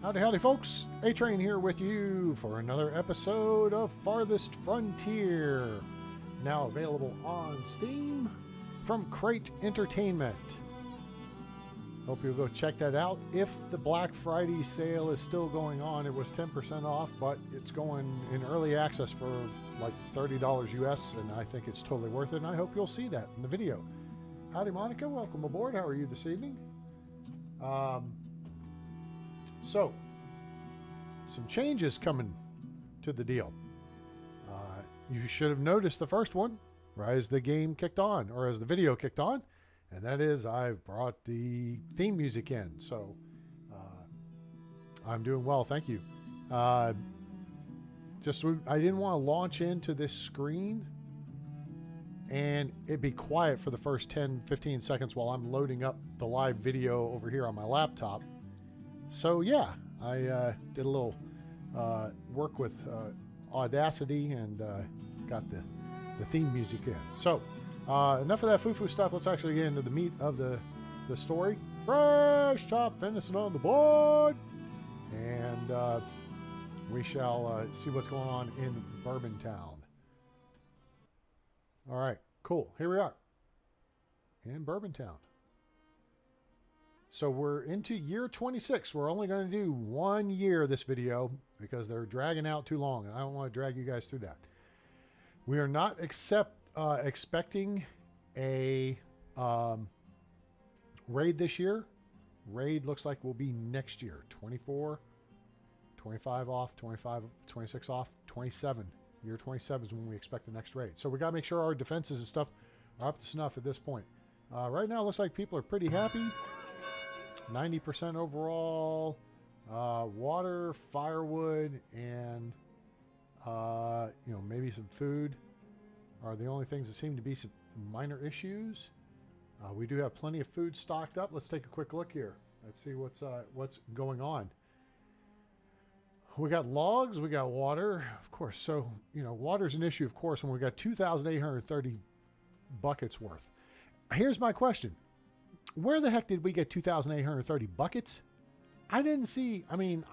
Howdy, howdy, folks. A-Train here with you for another episode of Farthest Frontier. Now available on Steam from Crate Entertainment. Hope you'll go check that out. If the Black Friday sale is still going on, it was 10% off, but it's going in early access for like $30 US, and I think it's totally worth it, and I hope you'll see that in the video. Howdy, Monica. Welcome aboard. How are you this evening? So, some changes coming to the deal. You should have noticed the first one, right as the game kicked on, or as the video kicked on, and that is I've brought the theme music in. So, I'm doing well, thank you. I didn't want to launch into this screen and it'd be quiet for the first 10-15 seconds while I'm loading up the live video over here on my laptop. So yeah, I did a little work with Audacity and got the theme music in. So enough of that foo-foo stuff. Let's actually get into the meat of the story. Fresh chopped venison on the board, and we shall see what's going on in Bourbontown. All right, cool. Here we are in Bourbontown. So we're into year 26. We're only going to do 1 year this video because they're dragging out too long, and I don't want to drag you guys through that. We are not expecting a raid this year. Raid looks like will be next year. 24, 25 off, 25, 26 off, 27. Year 27 is when we expect the next raid. So we got to make sure our defenses and stuff are up to snuff at this point. Right now, it looks like people are pretty happy. 90% overall. Water, firewood, and maybe some food are the only things that seem to be some minor issues. We do have plenty of food stocked up. Let's take a quick look here. Let's see what's going on. We got logs, we got water, of course. So, water's an issue, of course, when we got 2,830 buckets worth. Here's my question. Where the heck did we get 2,830 buckets? I didn't see, we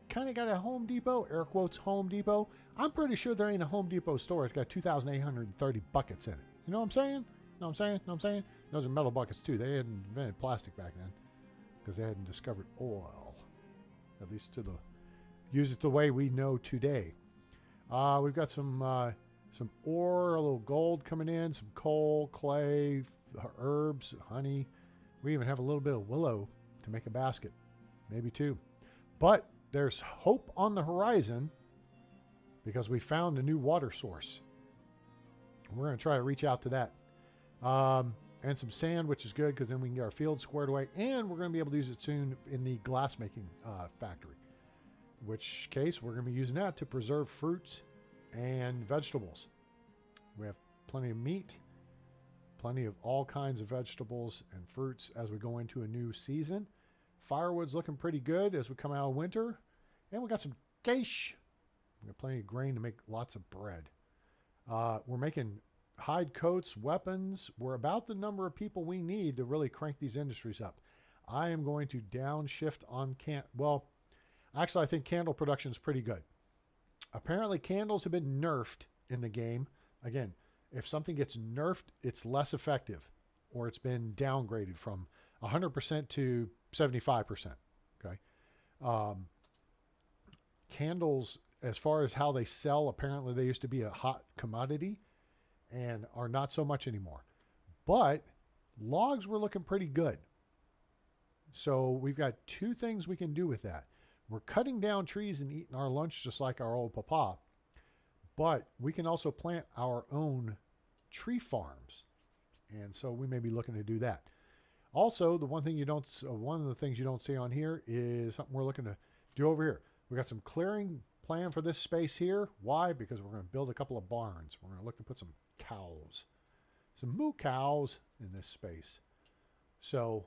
kind of got a Home Depot, air quotes, Home Depot. I'm pretty sure there ain't a Home Depot store that's got 2,830 buckets in it. You know what I'm saying? Know what I'm saying? Those are metal buckets too. They hadn't invented plastic back then because they hadn't discovered oil, at least use it the way we know today. We've got some ore, a little gold coming in, some coal, clay, herbs, honey. We even have a little bit of willow to make a basket, maybe two. But there's hope on the horizon because we found a new water source. We're going to try to reach out to that. And some sand, which is good because then we can get our field squared away, and we're going to be able to use it soon in the glass making factory. In which case we're going to be using that to preserve fruits and vegetables. We have plenty of meat, plenty of all kinds of vegetables and fruits as we go into a new season. Firewood's looking pretty good as we come out of winter. And we got some cash. We got plenty of grain to make lots of bread. We're making hide coats, weapons. We're about the number of people we need to really crank these industries up. I am going to downshift on actually, I think candle production is pretty good. Apparently, candles have been nerfed in the game. Again, if something gets nerfed, it's less effective, or it's been downgraded from 100% to 75%. Okay. Candles, as far as how they sell, apparently they used to be a hot commodity and are not so much anymore. But logs were looking pretty good. So we've got two things we can do with that. We're cutting down trees and eating our lunch just like our old papa. But we can also plant our own tree farms. And so we may be looking to do that. Also, one of the things you don't see on here is something we're looking to do over here. We got some clearing plan for this space here. Why? Because we're going to build a couple of barns. We're going to look to put some cows, some moo cows in this space. So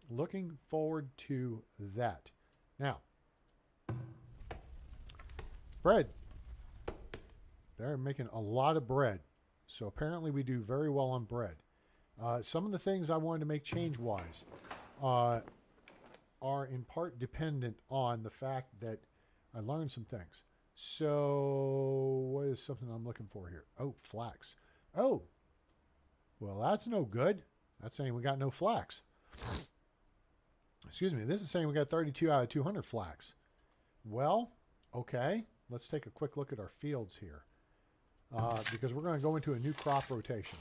looking forward to that. Now, bread. They're making a lot of bread. So apparently we do very well on bread. Some of the things I wanted to make change-wise. are in part dependent on the fact that I learned some things. So what is something I'm looking for here? Oh, flax. Oh, well, that's no good. That's saying we got no flax. Excuse me. This is saying we got 32 out of 200 flax. Well, okay. Let's take a quick look at our fields here. Because we're going to go into a new crop rotation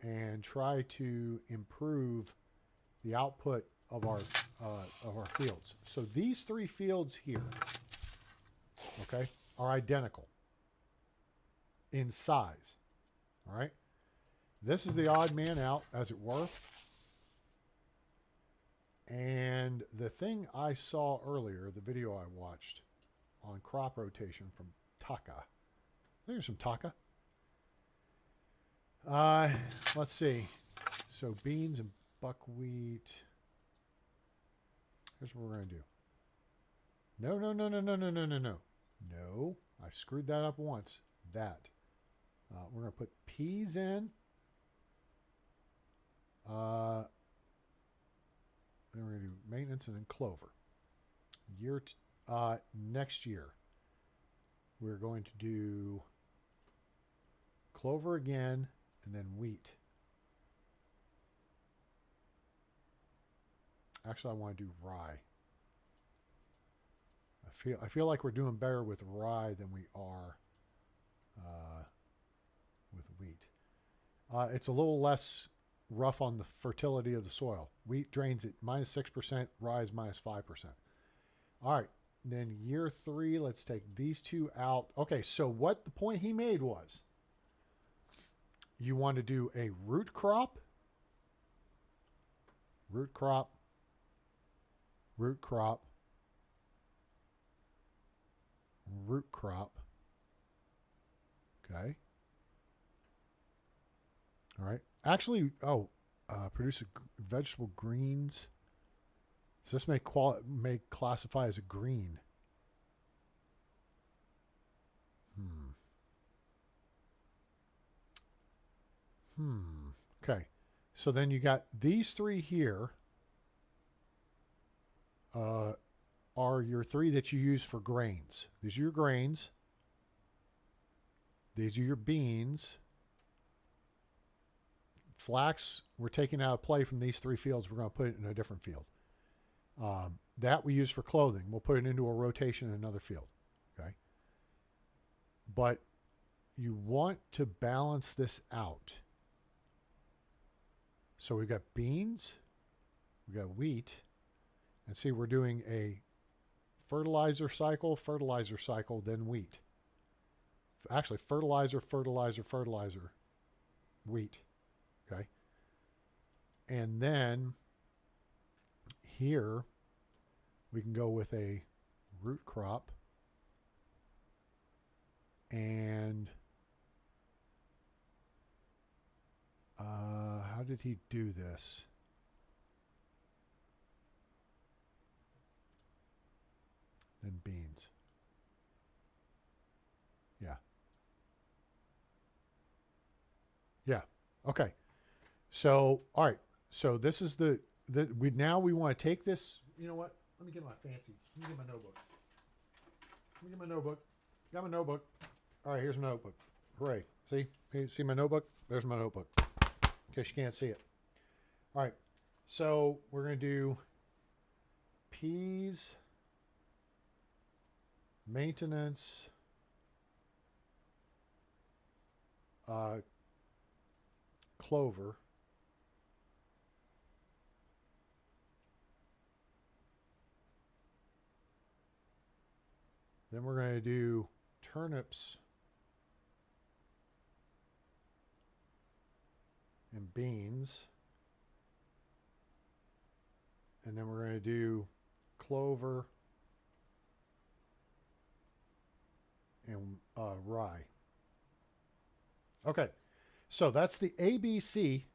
and try to improve the output of our fields. So these 3 fields here, okay, are identical in size. All right. This is the odd man out, as it were. And the thing I saw earlier, the video I watched on crop rotation from Taka. I think there's some Taka. Let's see. So beans and buckwheat. Here's what we're going to do. No. No, I screwed that up once. That. We're going to put peas in. Then we're going to do maintenance and then clover. Next year, we're going to do clover again and then wheat. Actually, I want to do rye. I feel like we're doing better with rye than we are with wheat. It's a little less rough on the fertility of the soil. Wheat drains at -6%, rye is -5%. All right, then year 3, let's take these 2 out. Okay, so what the point he made was you want to do a root crop, root crop, root crop, root crop. Okay. All right. Actually, produce vegetable greens. So this may classify as a green. Okay. So then you got these 3 here. Are your 3 that you use for grains. These are your grains. These are your beans. Flax, we're taking out of play from these 3 fields. We're going to put it in a different field. That we use for clothing. We'll put it into a rotation in another field. Okay. But you want to balance this out. So we've got beans. We've got wheat. And see, we're doing a fertilizer cycle, then wheat. Actually, fertilizer, wheat. Okay. And then here we can go with a root crop. And how did he do this? And beans. Yeah. Yeah. Okay. So, all right. So this is we want to take this. You know what? Let me get my notebook. Got my notebook. All right. Here's my notebook. Hooray. See my notebook? There's my notebook. In case you can't see it. All right. So we're going to do peas. Maintenance, clover, then we're going to do turnips and beans, and then we're going to do clover and rye. Okay, so that's the ABC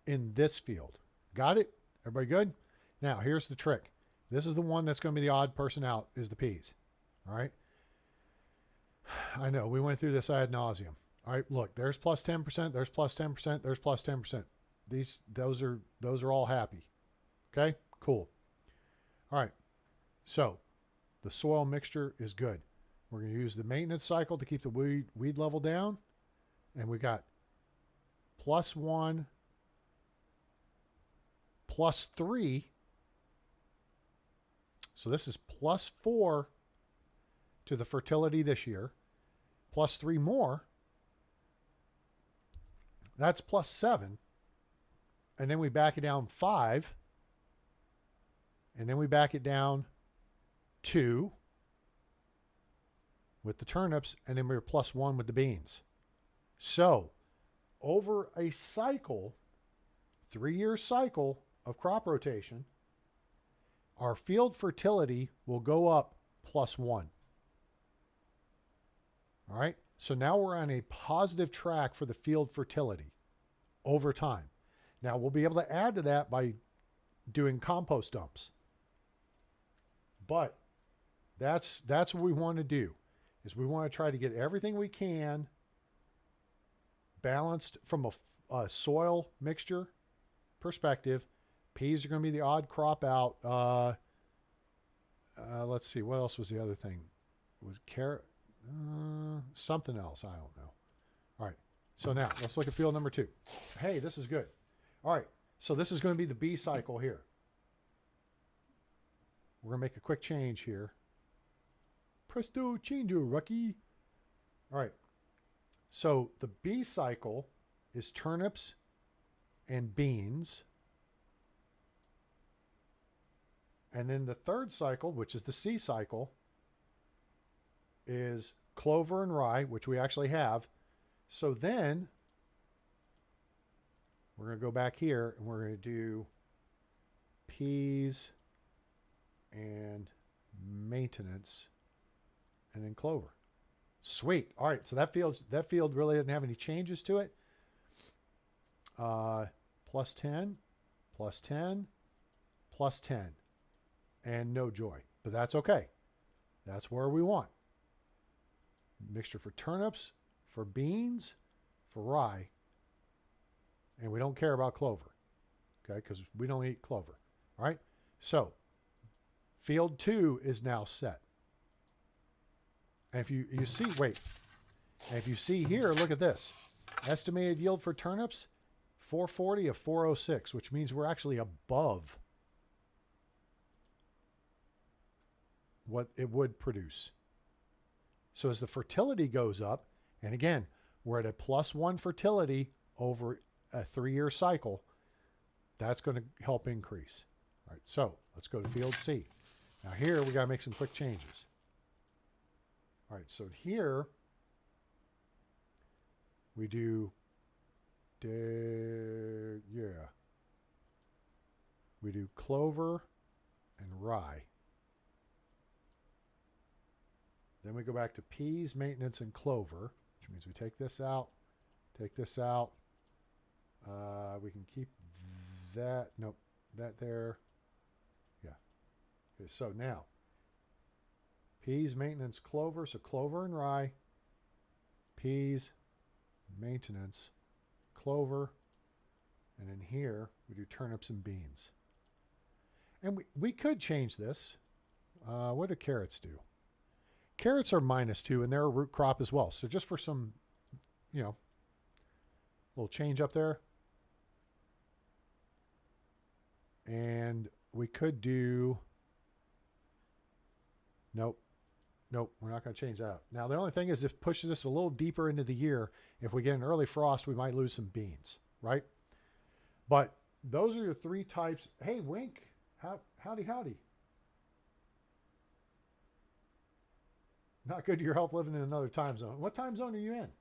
in this field. Got it? Everybody good? Now, here's the trick. This is the one that's going to be the odd person out, is the peas. All right? I know, we went through this ad nauseum. All right, look, there's plus 10%, there's plus 10%, there's plus 10%. Those are all happy. Okay? Cool. All right. So the soil mixture is good. We're going to use the maintenance cycle to keep the weed level down. And we got +1, +3. So this is +4 to the fertility this year, +3 more. That's +7. And then we back it down 5. And then we back it down 2 with the turnips, and then we're +1 with the beans. So over a cycle, 3-year cycle of crop rotation, our field fertility will go up +1. All right. So now we're on a positive track for the field fertility over time. Now we'll be able to add to that by doing compost dumps. But that's what we want to do, is we want to try to get everything we can balanced from a soil mixture perspective. Peas are going to be the odd crop out. Let's see, what else was the other thing? It was carrot, something else. I don't know. All right. So now let's look at field number 2. Hey, this is good. All right. So this is going to be the B cycle here. We're going to make a quick change here. Presto changeo, Rucky. All right. So the B cycle is turnips and beans. And then the third cycle, which is the C cycle, is clover and rye, which we actually have. So then we're going to go back here and we're going to do peas and maintenance and then clover. Sweet. All right. So that field really didn't have any changes to it. +10, +10, +10, and no joy, but that's okay. That's where we want. Mixture for turnips, for beans, for rye, and we don't care about clover, okay, because we don't eat clover. All right. So field 2 is now set. And if you see, wait, and if you see here, look at this. Estimated yield for turnips, 440 of 406, which means we're actually above what it would produce. So as the fertility goes up, and again, we're at a +1 fertility over a 3-year cycle, that's going to help increase. All right, so let's go to field C. Now here, we got to make some quick changes. All right, so here we do, we do clover and rye. Then we go back to peas, maintenance, and clover, which means we take this out, take this out. We can keep that, nope, that there. Yeah. Okay, so now peas, maintenance, clover. So clover and rye, peas, maintenance, clover, and in here we do turnips and beans. And we could change this. What do carrots do? Carrots are -2, and they're a root crop as well. So just for some, little change up there. And we could do, nope, we're not going to change that. Now, the only thing is, if it pushes us a little deeper into the year, if we get an early frost, we might lose some beans, right? But those are your 3 types. Hey, Wink, howdy. Not good to your health living in another time zone. What time zone are you in?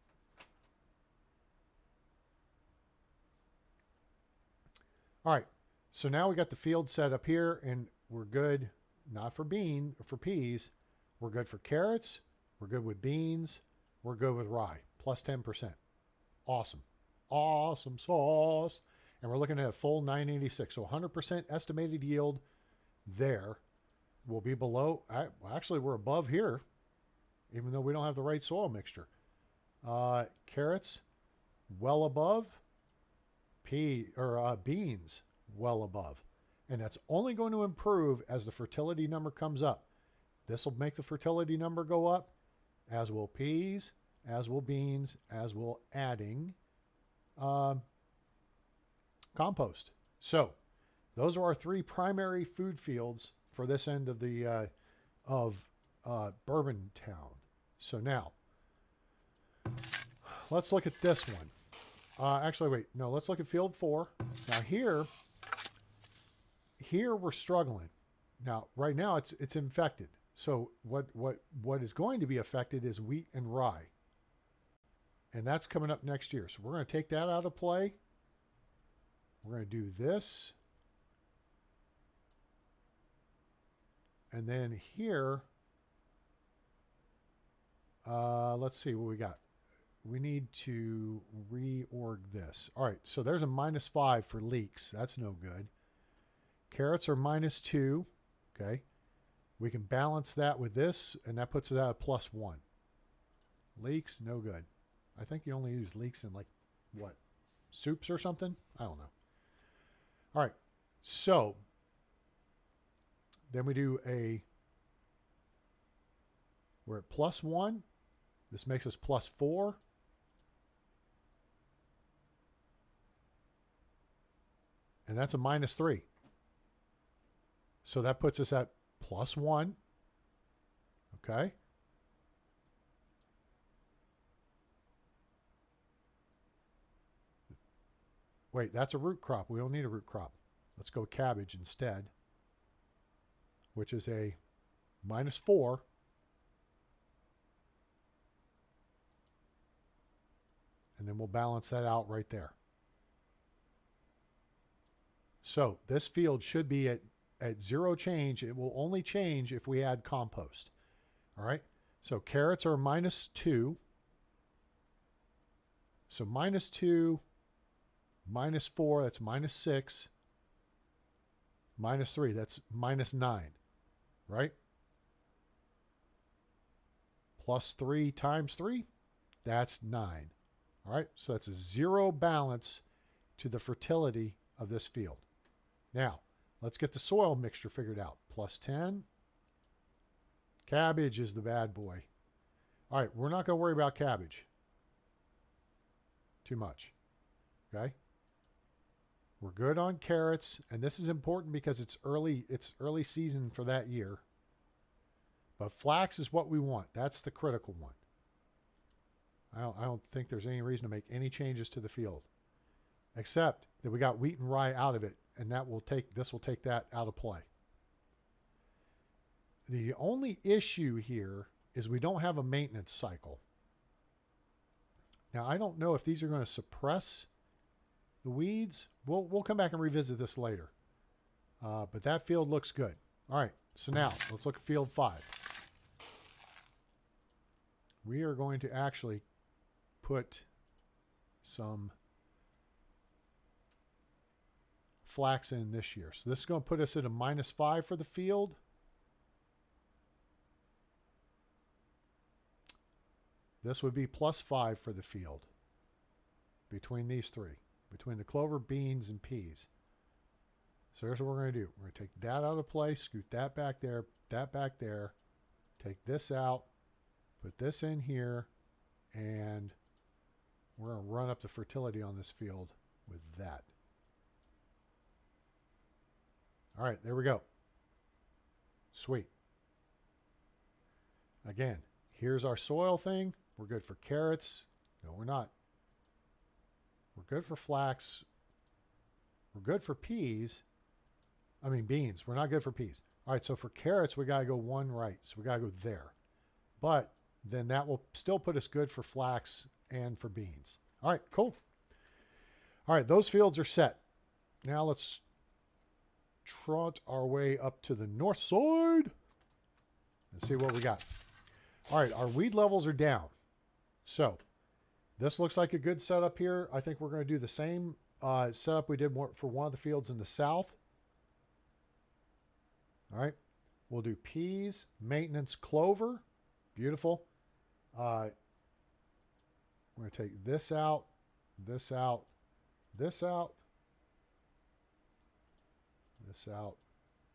All right. So now we got the field set up here, and we're good, not for peas. We're good for carrots. We're good with beans. We're good with rye, +10%. Awesome. Awesome sauce. And we're looking at a full 986. So 100% estimated yield there. We'll be below. Actually, we're above here, even though we don't have the right soil mixture. Carrots, well above. Beans, well above. And that's only going to improve as the fertility number comes up. This will make the fertility number go up, as will peas, as will beans, as will adding compost. So those are our three primary food fields for this end of the Bourbontown. So now let's look at this one. Actually, wait, no, let's look at field 4. Now here we're struggling. Now, right now it's infected. So what is going to be affected is wheat and rye. And that's coming up next year. So we're going to take that out of play. We're going to do this. And then here, let's see what we got. We need to reorg this. All right, so there's a -5 for leeks. That's no good. Carrots are -2. Okay. We can balance that with this, and that puts it at a +1. Leeks, no good. I think you only use leeks in, like, what, soups or something? I don't know. All right, so then we do we're at +1. This makes us +4. And that's a -3. So that puts us at +1. Okay. Wait, that's a root crop. We don't need a root crop. Let's go cabbage instead, which is a -4. And then we'll balance that out right there. So this field should be at 0 change. It will only change if we add compost. All right. So carrots are -2. So -2, -4, that's -6. -3, that's -9, right? +3 times 3, that's 9. All right, so that's a 0 balance to the fertility of this field. Now, let's get the soil mixture figured out. +10. Cabbage is the bad boy. All right, we're not going to worry about cabbage too much. Okay? We're good on carrots, and this is important because it's early season for that year. But flax is what we want. That's the critical one. I don't think there's any reason to make any changes to the field, except that we got wheat and rye out of it, and this will take that out of play. The only issue here is we don't have a maintenance cycle. Now, I don't know if these are going to suppress the weeds. We'll come back and revisit this later. But that field looks good. All right, so now let's look at field 5. We are going to actually put some flax in this year. So this is going to put us at a -5 for the field. This would be +5 for the field between these three, between the clover, beans, and peas. So here's what we're going to do. We're going to take that out of play, scoot that back there, take this out, put this in here, and we're going to run up the fertility on this field with that. All right, there we go. Sweet. Again, here's our soil thing. We're good for carrots. No, we're not. We're good for flax. We're good for peas. I mean, beans. We're not good for peas. All right, so for carrots, we got to go one right. So we got to go there. But then that will still put us good for flax and for beans. All right, cool. All right, those fields are set. Now let's trot our way up to the north side and see what we got. All right, our weed levels are down. So this looks like a good setup here. I think we're going to do the same setup we did for one of the fields in the south. All right, we'll do peas, maintenance clover. Beautiful. We're going to take this out, this out, this out, this out,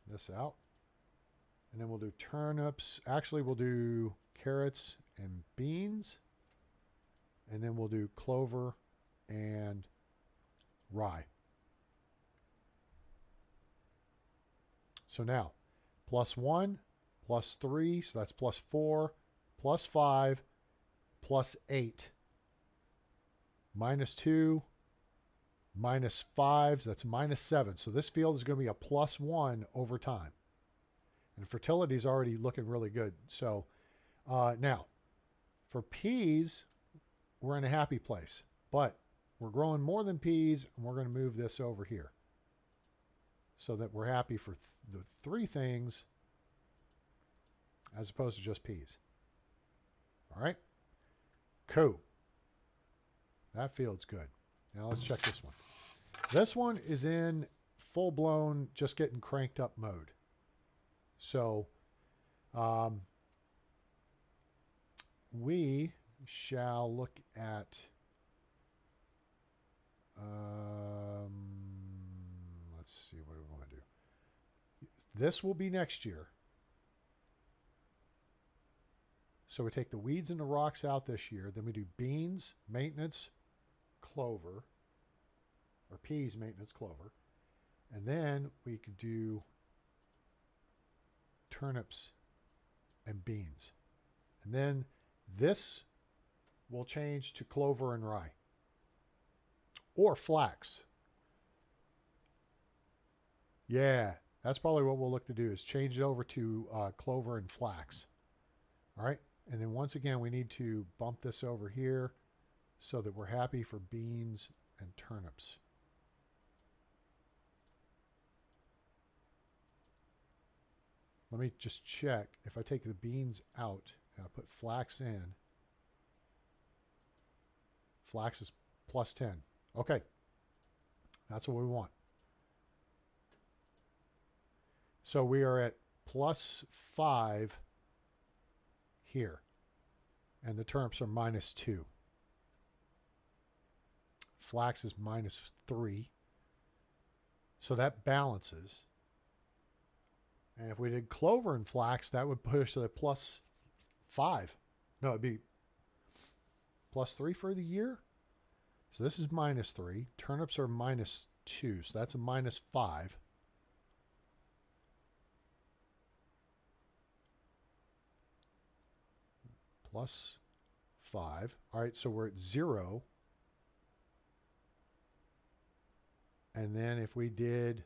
this out. And then we'll do turnips. Actually, we'll do carrots and beans. And then we'll do clover and rye. So now, +1, +3, so that's +4, +5, +8, -2, -5, so that's -7. So this field is going to be a +1 over time. And fertility is already looking really good. So now, for peas, we're in a happy place. But we're growing more than peas, and we're going to move this over here so that we're happy for the three things as opposed to just peas. All right? Cool. That field's good. Now let's check this one. This one is in full-blown, just getting cranked up mode. So we shall look at let's see what we want to do. This will be next year. So we take the weeds and the rocks out this year. Then we do beans, maintenance, clover, or peas, maintenance, clover. And then we could do turnips and beans. And then this will change to clover and rye. Or flax. Yeah, that's probably what we'll look to do, is change it over to clover and flax. All right, and then once again, we need to bump this over here so that we're happy for beans and turnips. Let me just check. If I take the beans out and I put flax in, flax is +10. Okay, that's what we want. So we are at +5 here, and the turnips are -2. Flax is -3. So that balances. And if we did clover and flax, that would push to the +5. No, it'd be +3 for the year. So this is -3. Turnips are -2, so that's a -5. +5. All right, so we're at 0. And then if we did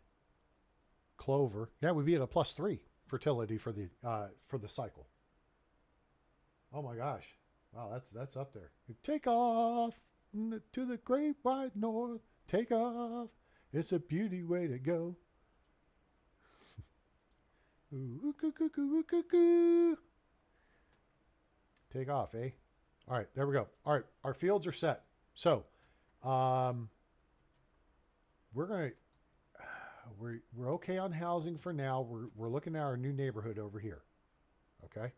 clover, yeah, we'd be at a +3 fertility for the cycle. Oh my gosh. Wow, that's up there. Take off to the great wide north. Take off. It's a beauty way to go. Ooh, take off, eh? All right, there we go. All right, our fields are set. So, we're okay on housing for now. We're looking at our new neighborhood over here. Okay.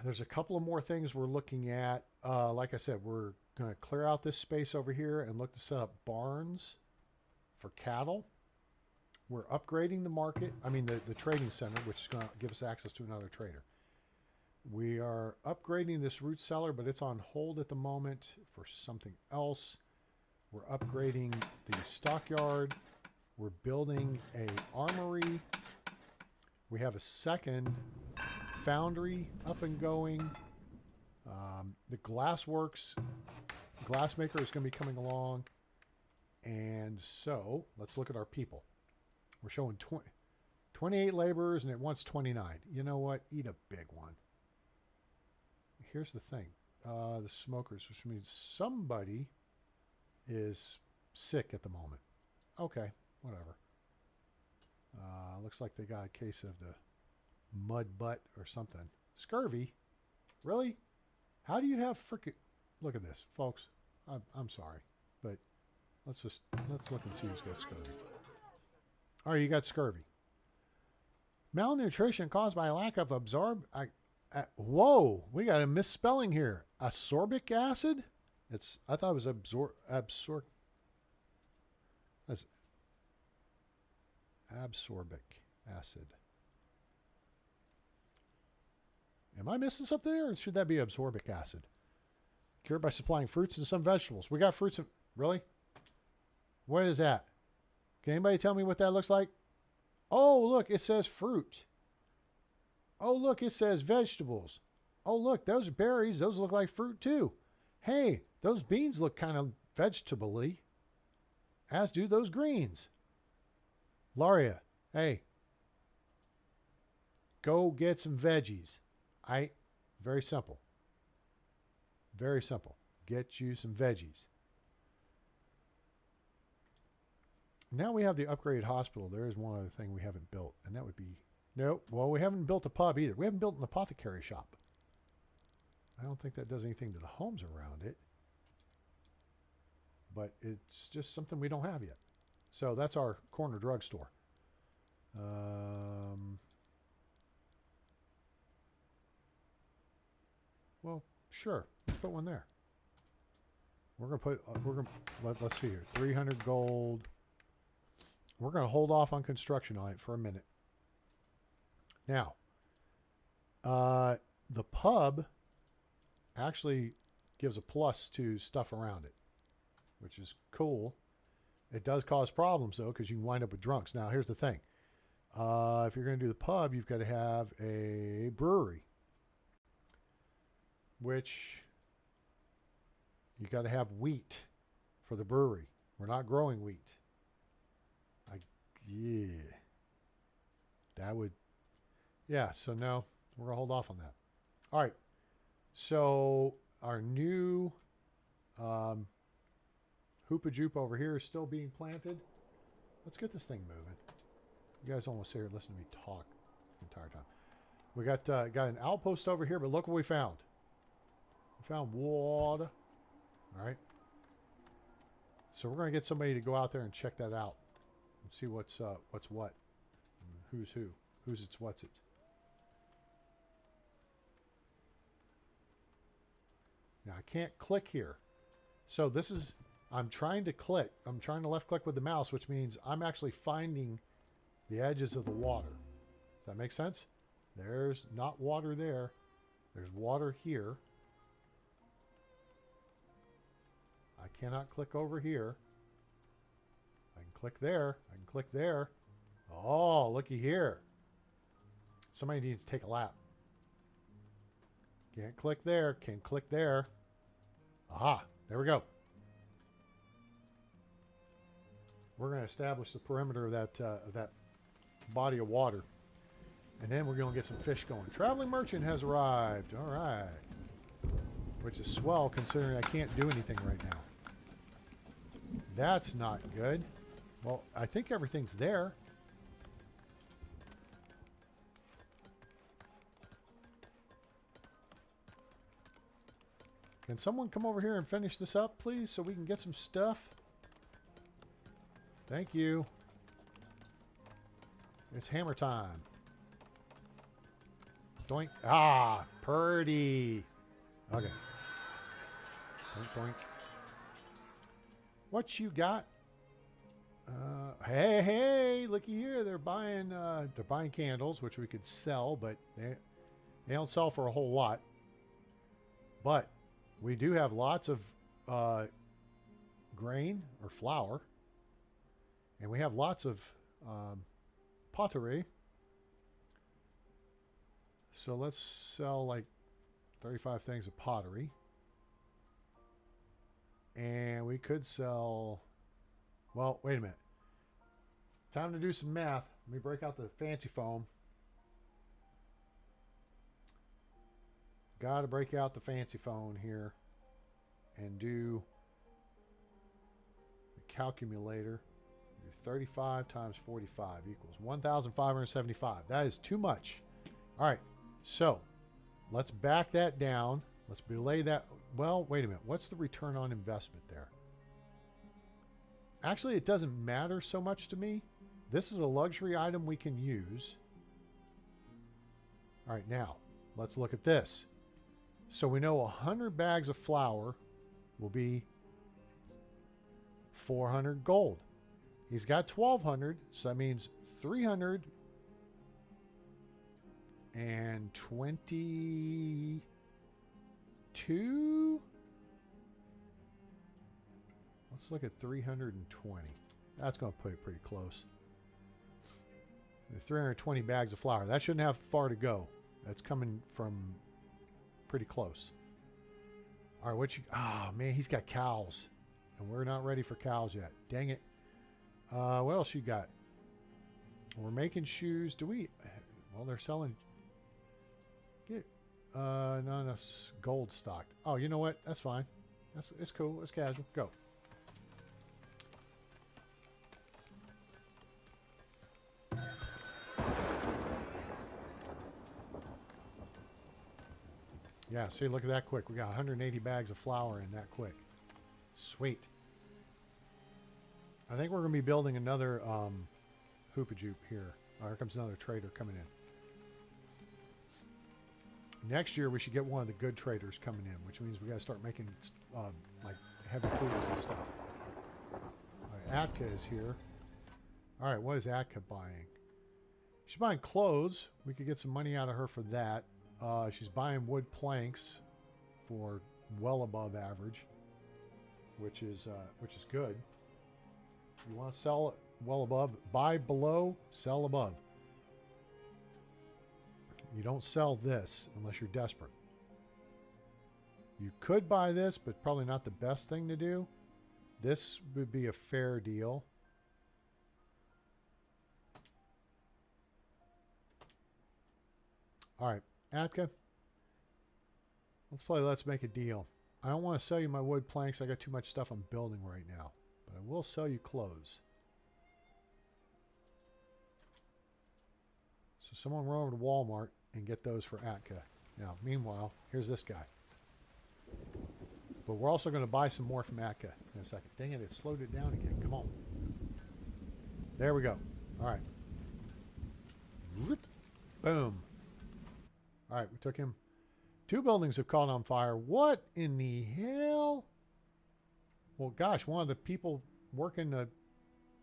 There's a couple of more things we're looking at. Like I said, we're going to clear out this space over here and look to set up barns for cattle. We're upgrading the market. I mean, the trading center, which is going to give us access to another trader. We are upgrading this root cellar, but it's on hold at the moment for something else. We're upgrading the stockyard. We're building a armory. We have a second foundry up and going. The glassworks, glassmaker is going to be coming along. And so let's look at our people. We're showing 28 laborers and it wants 29. You know what? Eat a big one. Here's the thing. The smokers, which means somebody is sick at the moment. Okay, whatever. Looks like they got a case of the mud butt or something. Scurvy? Really? How do you have frickin'... Look at this, folks. I'm sorry, but let's look and see who's got scurvy. All right, you got scurvy. Malnutrition caused by lack of whoa, we got a misspelling here. Ascorbic acid? I thought it was that's Absorbic acid. Am I missing something there, or should that be absorbic acid? Cured by supplying fruits and some vegetables. We got fruits and... Really? What is that? Can anybody tell me what that looks like? Oh, look, it says fruit. Oh, look, it says vegetables. Oh, look, those berries, those look like fruit too. Hey, those beans look kind of vegetable-y, as do those greens. Laria, hey, go get some veggies. Very simple. Very simple. Get you some veggies. Now we have the upgraded hospital. There is one other thing we haven't built, and that would be... No, well, we haven't built a pub either. We haven't built an apothecary shop. I don't think that does anything to the homes around it. But it's just something we don't have yet. So that's our corner drugstore. Well, sure. Let's put one there. We're going to put... let's see here. 300 gold... We're going to hold off on construction on it for a minute. Now, the pub actually gives a plus to stuff around it, which is cool. It does cause problems, though, because you can wind up with drunks. Now, here's the thing. If you're going to do the pub, you've got to have a brewery, which you got to have wheat for the brewery. We're not growing wheat. Yeah. That would... Yeah, so no, we're going to hold off on that. All right. So our new hoopa-joop over here is still being planted. Let's get this thing moving. You guys almost sit here and listen to me talk the entire time. We got an outpost over here, but look what we found. We found water. All right. So we're going to get somebody to go out there and check that out. See what's what, and who's who, who's it's what's it's. Now I can't click here, so this is I'm trying to click. I'm trying to left click with the mouse, which means I'm actually finding the edges of the water. Does that make sense? There's not water there. There's water here. I cannot click over here. I can click there. I can click there. Oh, looky here. Somebody needs to take a lap. Can't click there. Can click there. Aha. There we go. We're going to establish the perimeter of that body of water. And then we're going to get some fish going. Traveling merchant has arrived. All right. Which is swell considering I can't do anything right now. That's not good. Well, I think everything's there. Can someone come over here and finish this up, please, so we can get some stuff? Thank you. It's hammer time. Doink. Ah, purdy. Okay. Doink, doink. What you got? Hey, looky here. They're buying candles, which we could sell, but they don't sell for a whole lot. But we do have lots of grain or flour, and we have lots of pottery. So let's sell like 35 things of pottery. And we could sell... Well, wait a minute. Time to do some math. Let me break out the fancy foam. Got to break out the fancy phone here and do the calculator. 35 times 45 equals 1,575. That is too much. All right, so let's back that down. Let's belay that. Well, wait a minute. What's the return on investment there? Actually, it doesn't matter so much to me. This is a luxury item we can use. All right, now let's look at this. So we know 100 bags of flour will be 400 gold. He's got 1,200, so that means 322. Let's look at 320. That's going to put it pretty close. There's 320 bags of flour. That shouldn't have far to go. That's coming from pretty close. All right, what you... Oh, man, he's got cows. And we're not ready for cows yet. Dang it. What else you got? We're making shoes. Do we... Well, they're selling... Get... Not enough gold stocked. Oh, you know what? That's fine. It's cool. It's casual. Go. Yeah, see, look at that quick. We got 180 bags of flour in that quick. Sweet. I think we're going to be building another hoopajoop here. Oh, here comes another trader coming in. Next year, we should get one of the good traders coming in, which means we got to start making like heavy tools and stuff. All right, Atka is here. All right, what is Atka buying? She's buying clothes. We could get some money out of her for that. She's buying wood planks for well above average, which is good. You want to sell well above, buy below, sell above. You don't sell this unless you're desperate. You could buy this, but probably not the best thing to do. This would be a fair deal. All right. Atka, let's play Let's Make a Deal. I don't want to sell you my wood planks. I got too much stuff I'm building right now. But I will sell you clothes. So someone run over to Walmart and get those for Atka. Now, meanwhile, here's this guy. But we're also going to buy some more from Atka in a second. Dang it, it slowed it down again. Come on. There we go. All right. Boom. All right, we took him. 2 buildings have caught on fire. What in the hell? Well, gosh, one of the people working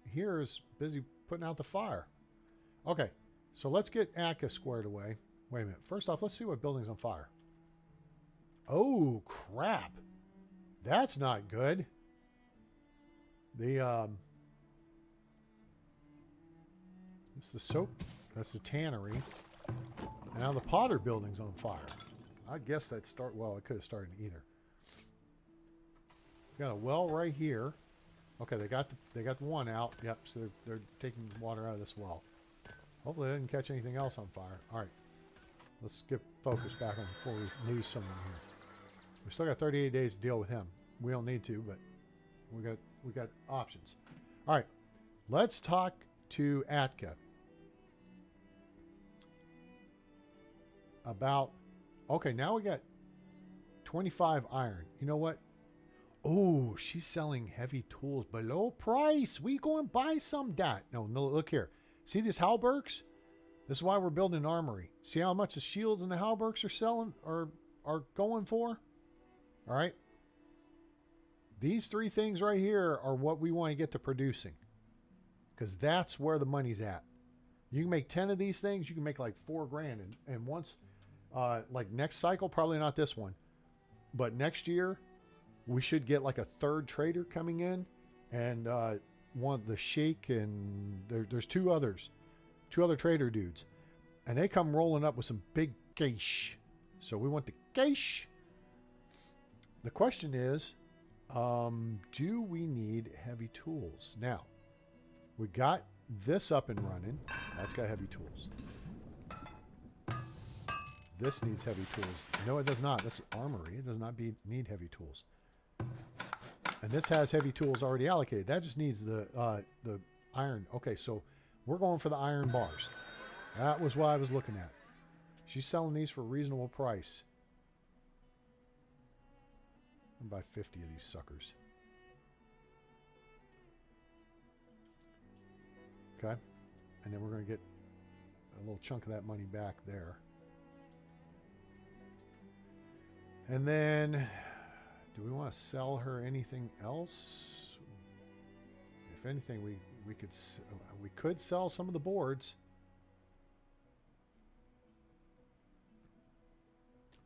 here is busy putting out the fire. Okay, so let's get Atka squared away. Wait a minute. First off, let's see what building's on fire. Oh, crap. That's not good. It's the soap. That's the tannery. Now the Potter building's on fire. I guess that well, it could have started either. Got a well right here. Okay, they got the one out. Yep, so they're taking water out of this well. Hopefully they didn't catch anything else on fire. All right, let's get focused back on before we lose someone here. We still got 38 days to deal with him. We don't need to, but we got options. All right, let's talk to Atka about, okay, now we got 25 iron. You know what? Oh, she's selling heavy tools below price. We go and buy some that. No, look here. See these halbergs? This is why we're building an armory. See how much the shields and the halbergs are selling or are going for? All right. These 3 things right here are what we want to get to producing, because that's where the money's at. You can make 10 of these things. You can make like $4 grand. And once, like next cycle, probably not this one, but next year, we should get like a 3rd trader coming in, and one, the Sheik, and there's 2 other trader dudes, and they come rolling up with some big cash. So we want the cash. The question is, do we need heavy tools? Now, we got this up and running. That's got heavy tools. This needs heavy tools. No, it does not. That's armory. It does not need heavy tools. And this has heavy tools already allocated. That just needs the iron. Okay, so we're going for the iron bars. That was what I was looking at. She's selling these for a reasonable price. I'm buy 50 of these suckers. Okay. And then we're going to get a little chunk of that money back there. And then, do we want to sell her anything else? If anything, we we could sell some of the boards.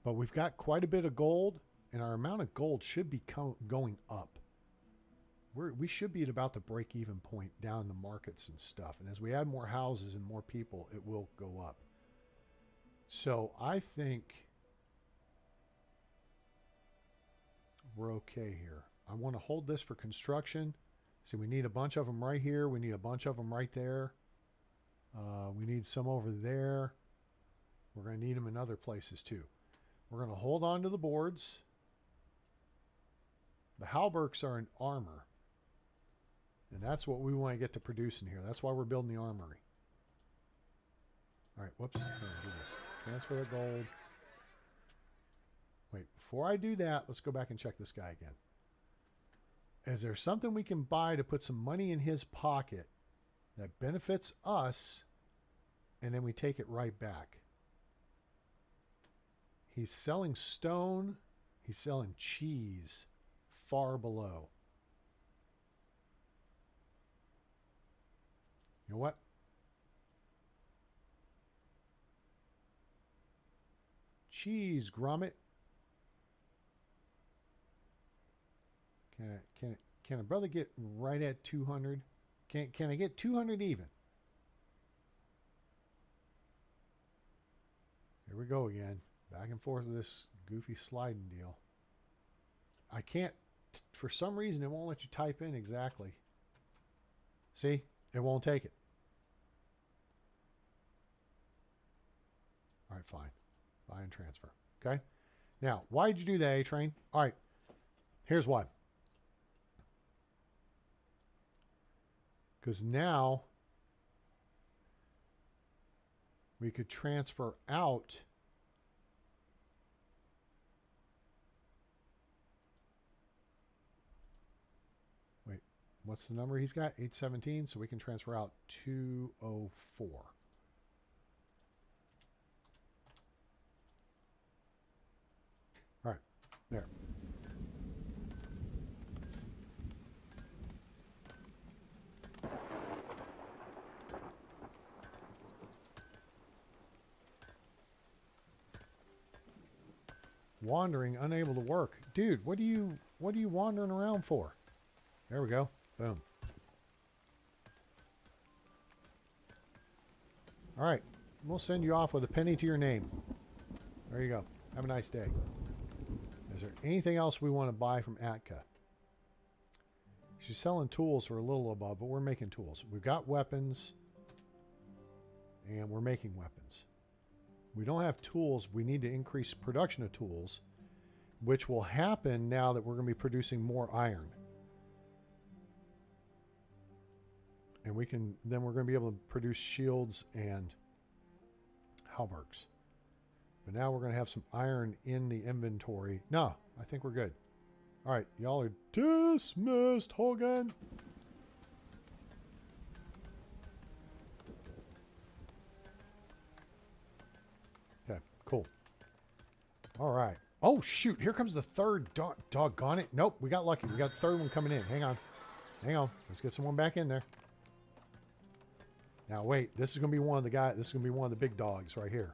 But we've got quite a bit of gold, and our amount of gold should be going up. We should be at about the break-even point down in the markets and stuff. And as we add more houses and more people, it will go up. So I think we're okay here. I want to hold this for construction. See, we need a bunch of them right here. We need a bunch of them right there. We need some over there. We're going to need them in other places too. We're going to hold on to the boards. The halberds are in armor. And that's what we want to get to produce in here. That's why we're building the armory. All right, whoops. Do this. Transfer the gold. Wait, before I do that, let's go back and check this guy again. Is there something we can buy to put some money in his pocket that benefits us, and then we take it right back? He's selling stone. He's selling cheese far below. You know what? Cheese, grommet. Can a brother get right at 200? Can I get 200 even? Here we go again. Back and forth with this goofy sliding deal. I can't, for some reason, it won't let you type in exactly. See? It won't take it. All right, fine. Buy and transfer. Okay? Now, why did you do that, A-Train? All right. Here's why. Because now we could transfer out what's the number he's got? 817. So we can transfer out 204. All right, there. Wandering, unable to work. Dude, what are you wandering around for? There we go. Boom. All right. We'll send you off with a penny to your name. There you go. Have a nice day. Is there anything else we want to buy from Atka? She's selling tools for a little above, but we're making tools. We've got weapons, and we're making weapons. We don't have tools. We need to increase production of tools, which will happen now that we're going to be producing more iron. And then we're going to be able to produce shields and halberds. But now we're going to have some iron in the inventory. No, I think we're good. All right, y'all are dismissed, Hogan. Okay, cool. All right. Oh, shoot. Here comes the third. Doggone it. Nope, we got lucky. We got the third one coming in. Hang on. Hang on. Let's get someone back in there. Now, wait. This is going to be one of the guys. This is going to be one of the big dogs right here.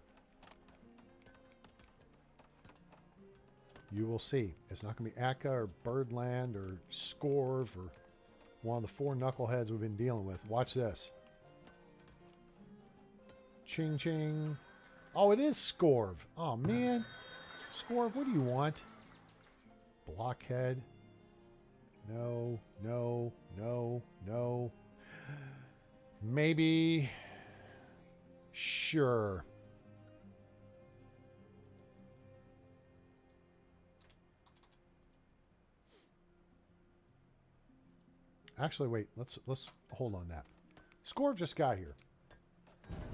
You will see. It's not going to be Akka or Birdland or Scorv or one of the four knuckleheads we've been dealing with. Watch this. Ching, ching. Oh, it is Scorv. Oh, man. Scorv, what do you want? Blockhead. No, no, no, no. Maybe. Sure. Actually, wait. Let's hold on that. Scorv just got here.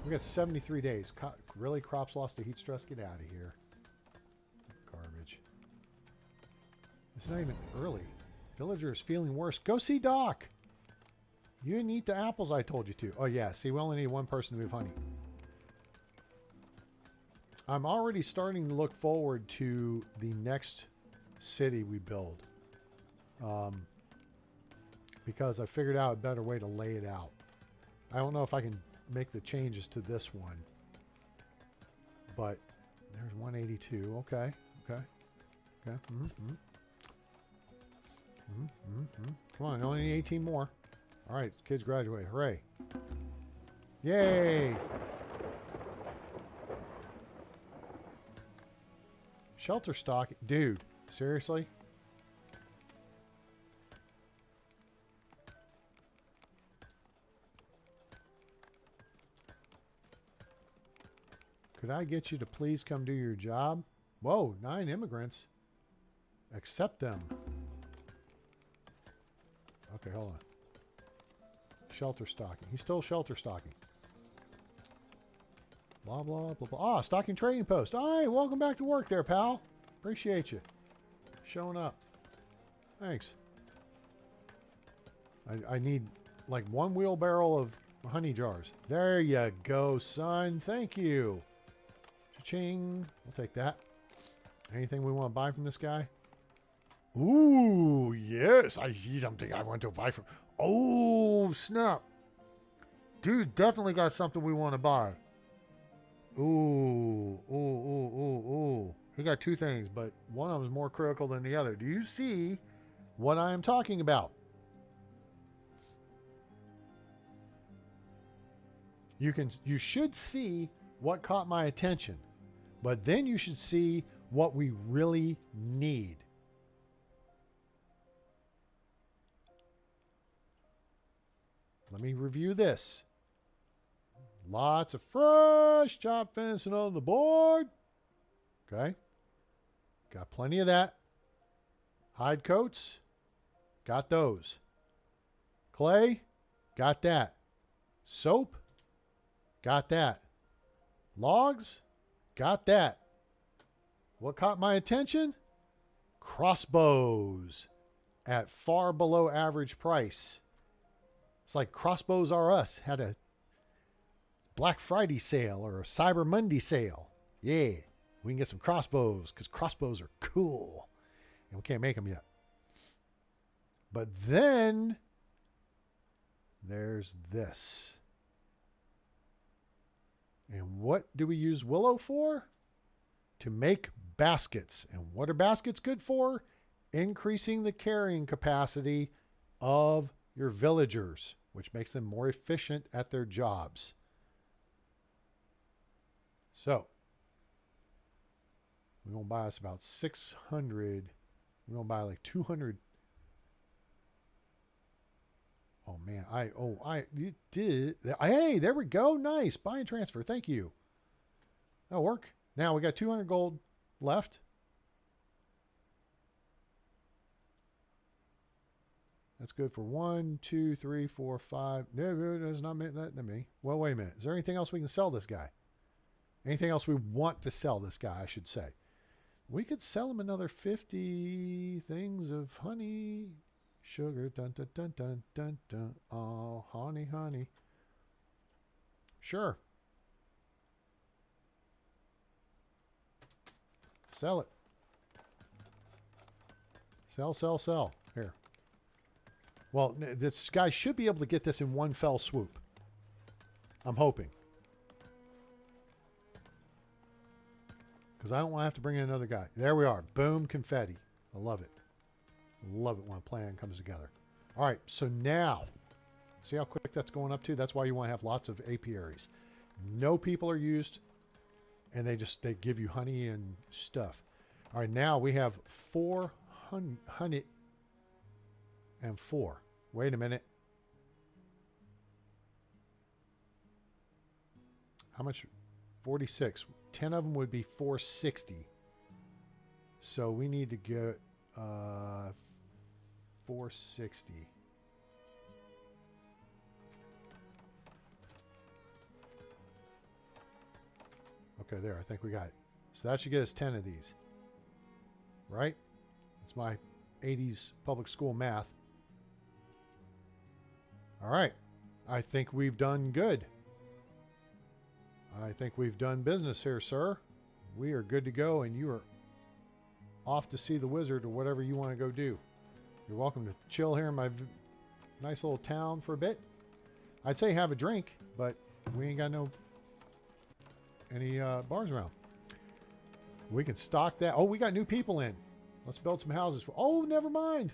We got 73 days. Really? Crops lost to heat stress? Get out of here. Garbage. It's not even early. Villager is feeling worse. Go see Doc. You didn't eat the apples I told you to. Oh, yeah. See, we only need one person to move honey. I'm already starting to look forward to the next city we build. because I figured out a better way to lay it out. I don't know if I can make the changes to this one, but there's 182. Okay. Come on, only need 18 more. All right, kids graduate. Hooray. Yay. Shelter stock. Dude, seriously? Could I get you to please come do your job? Whoa, 9 immigrants. Accept them. Okay, hold on. Shelter stocking. He's still shelter stocking. Blah, blah, blah, blah. Ah, stocking trading post. All right, welcome back to work there, pal. Appreciate you showing up. Thanks. I need like 1 wheelbarrow of honey jars. There you go, son. Thank you. Cha-ching. We'll take that. Anything we want to buy from this guy? Ooh, yes. I see something I want to buy from. Oh, snap. Dude, definitely got something we want to buy. Ooh. He got 2 things, but one of them is more critical than the other. Do you see what I am talking about? You should see what caught my attention, but then you should see what we really need. Let me review this. Lots of fresh chopped venison on the board. Okay. Got plenty of that. Hide coats. Got those. Clay. Got that. Soap. Got that. Logs. Got that. What caught my attention? Crossbows at far below average price. It's like Crossbows R Us had a Black Friday sale or a Cyber Monday sale. Yeah, we can get some crossbows because crossbows are cool. And we can't make them yet. But then there's this. And what do we use willow for? To make baskets. And what are baskets good for? Increasing the carrying capacity of your villagers, which makes them more efficient at their jobs. So, we're going to buy us about 600. We're going to buy like 200. Oh, man. You did. Hey, there we go. Nice. Buy and transfer. Thank you. That'll work. Now, we got 200 gold left. That's good for 1, 2, 3, 4, 5. No, that's not me. Well, wait a minute. Is there anything else we can sell this guy? Anything else we want to sell this guy, I should say. We could sell him another 50 things of honey, sugar. Dun, dun, dun, dun, dun, dun. Oh, honey, honey. Sure. Sell it. Sell. Here. Well, this guy should be able to get this in one fell swoop. I'm hoping. Because I don't want to have to bring in another guy. There we are. Boom, confetti. I love it. I love it when a plan comes together. All right, so now, see how quick that's going up to? That's why you want to have lots of apiaries. No people are used, and they give you honey and stuff. All right, now we have 400 and 4. Wait a minute. How much? 46. 10 of them would be 460. So we need to get 460. Okay, there. I think we got it. So that should get us 10 of these. Right? That's my 80s public school math. All right. I think we've done good. I think we've done business here, sir. We are good to go, and you are off to see the wizard or whatever you want to go do. You're welcome to chill here in my nice little town for a bit. I'd say have a drink, but we ain't got any bars around. We can stock that. Oh, we got new people in. Let's build some houses. Oh, never mind.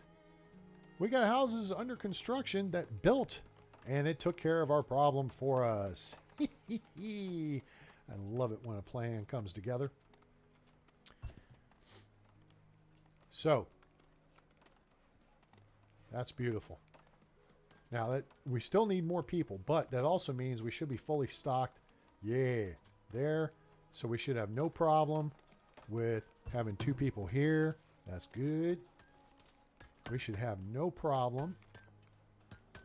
We got houses under construction that built, and it took care of our problem for us. I love it when a plan comes together. So, that's beautiful. Now, that we still need more people, but that also means we should be fully stocked. Yeah, there. So we should have no problem with having 2 people here. That's good. We should have no problem.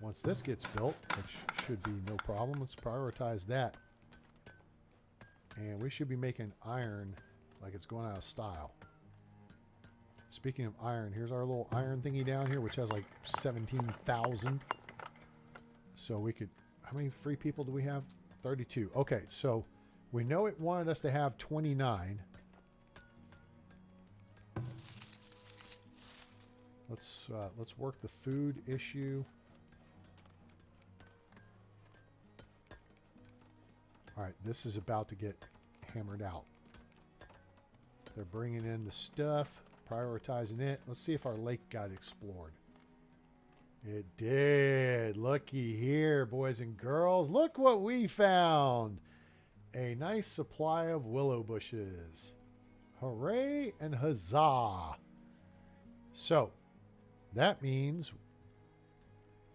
Once this gets built, which should be no problem, let's prioritize that. And we should be making iron like it's going out of style. Speaking of iron, here's our little iron thingy down here, which has like 17,000. So we could, how many free people do we have? 32. Okay, so we know it wanted us to have 29. Let's work the food issue. All right, this is about to get hammered out. They're bringing in the stuff, prioritizing it. Let's see if our lake got explored. It did. Looky here, boys and girls. Look what we found. A nice supply of willow bushes. Hooray and huzzah. So, that means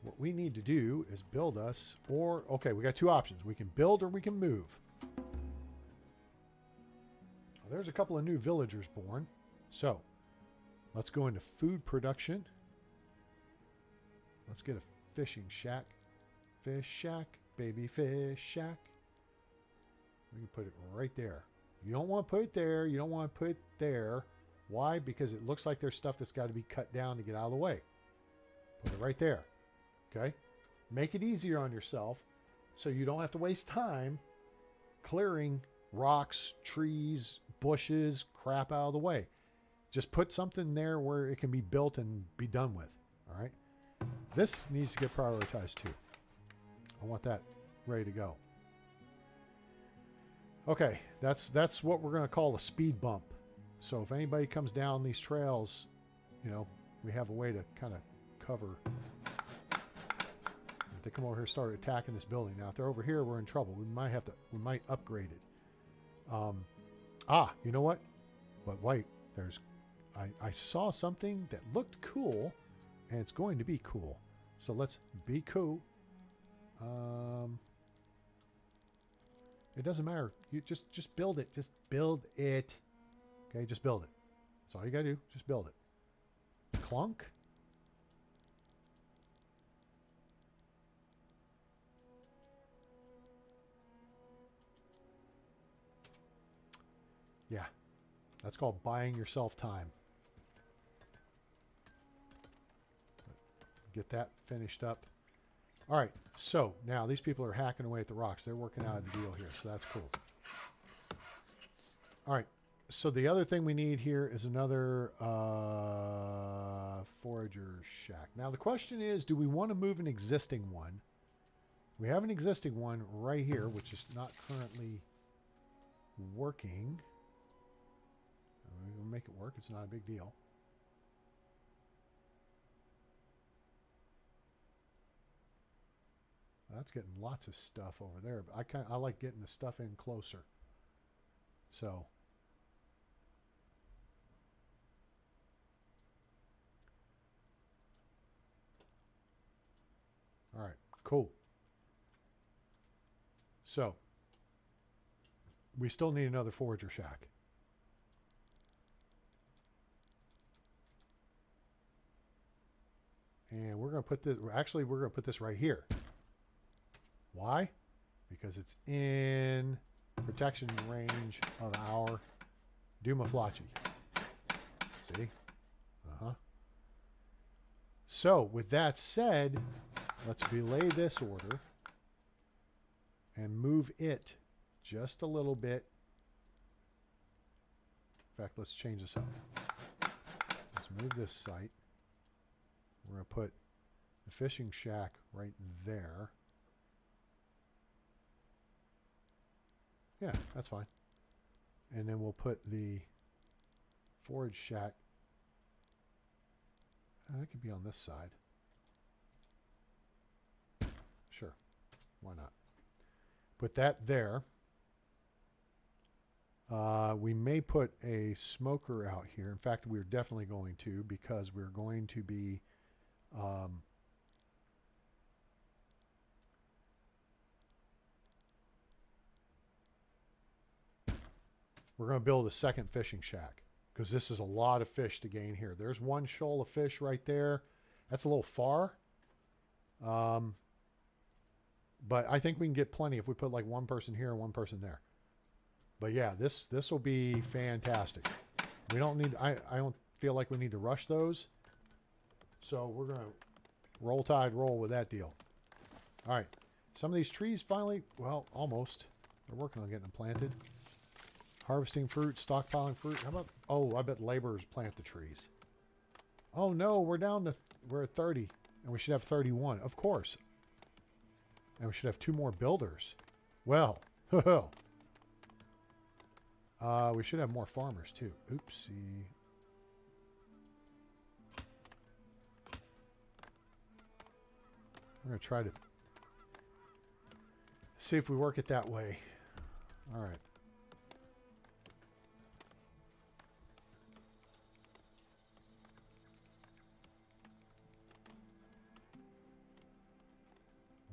what we need to do is build us, or, okay, we got 2 options. We can build or we can move. Well, there's a couple of new villagers born. So, let's go into food production. Let's get a fishing shack. Fish shack, baby fish shack. We can put it right there. You don't want to put it there. You don't want to put it there. Why? Because it looks like there's stuff that's got to be cut down to get out of the way. Put it right there. Okay? Make it easier on yourself so you don't have to waste time clearing rocks, trees, bushes, crap out of the way. Just put something there where it can be built and be done with. All right? This needs to get prioritized too. I want that ready to go. Okay, that's what we're going to call a speed bump. So if anybody comes down these trails, you know, we have a way to kind of cover. If they come over here and start attacking this building. Now, if they're over here, we're in trouble. We might upgrade it. You know what? But wait, I saw something that looked cool, and it's going to be cool. So let's be cool. It doesn't matter. You just build it. Just build it. Okay, just build it. That's all you gotta do. Just build it. Clunk. Yeah, that's called buying yourself time. Get that finished up. All right, so now these people are hacking away at the rocks. They're working out the deal here, so that's cool. All right, so the other thing we need here is another forager shack. Now the question is, do we want to move an existing one? We have an existing one right here, which is not currently working. We'll make it work. It's not a big deal. That's getting lots of stuff over there, but I like getting the stuff in closer. So all right, cool. So we still need another forager shack. And we're going to put this, actually we're going to put this right here. Why? Because it's in protection range of our Dumaflachi. See? So, with that said, let's belay this order and move it just a little bit. In fact, let's change this up. Let's move this site. We're going to put the fishing shack right there. Yeah, that's fine. And then we'll put the forage shack. That could be on this side. Sure. Why not? Put that there. We may put a smoker out here. In fact, we're definitely going to, because we're going to be we're going to build a second fishing shack, because this is a lot of fish to gain here. There's one shoal of fish right there. That's a little far. But I think we can get plenty if we put like one person here and one person there. But yeah, this will be fantastic. We don't need, I don't feel like we need to rush those. So we're going to roll tide roll with that deal. All right. Some of these trees finally, well, almost. They're working on getting them planted. Harvesting fruit, stockpiling fruit. How about, oh, I bet laborers plant the trees. Oh no, we're down to, we're at 30 and we should have 31. Of course. And we should have 2 more builders. Well, we should have more farmers too. Oopsie. We're going to try to see if we work it that way. All right.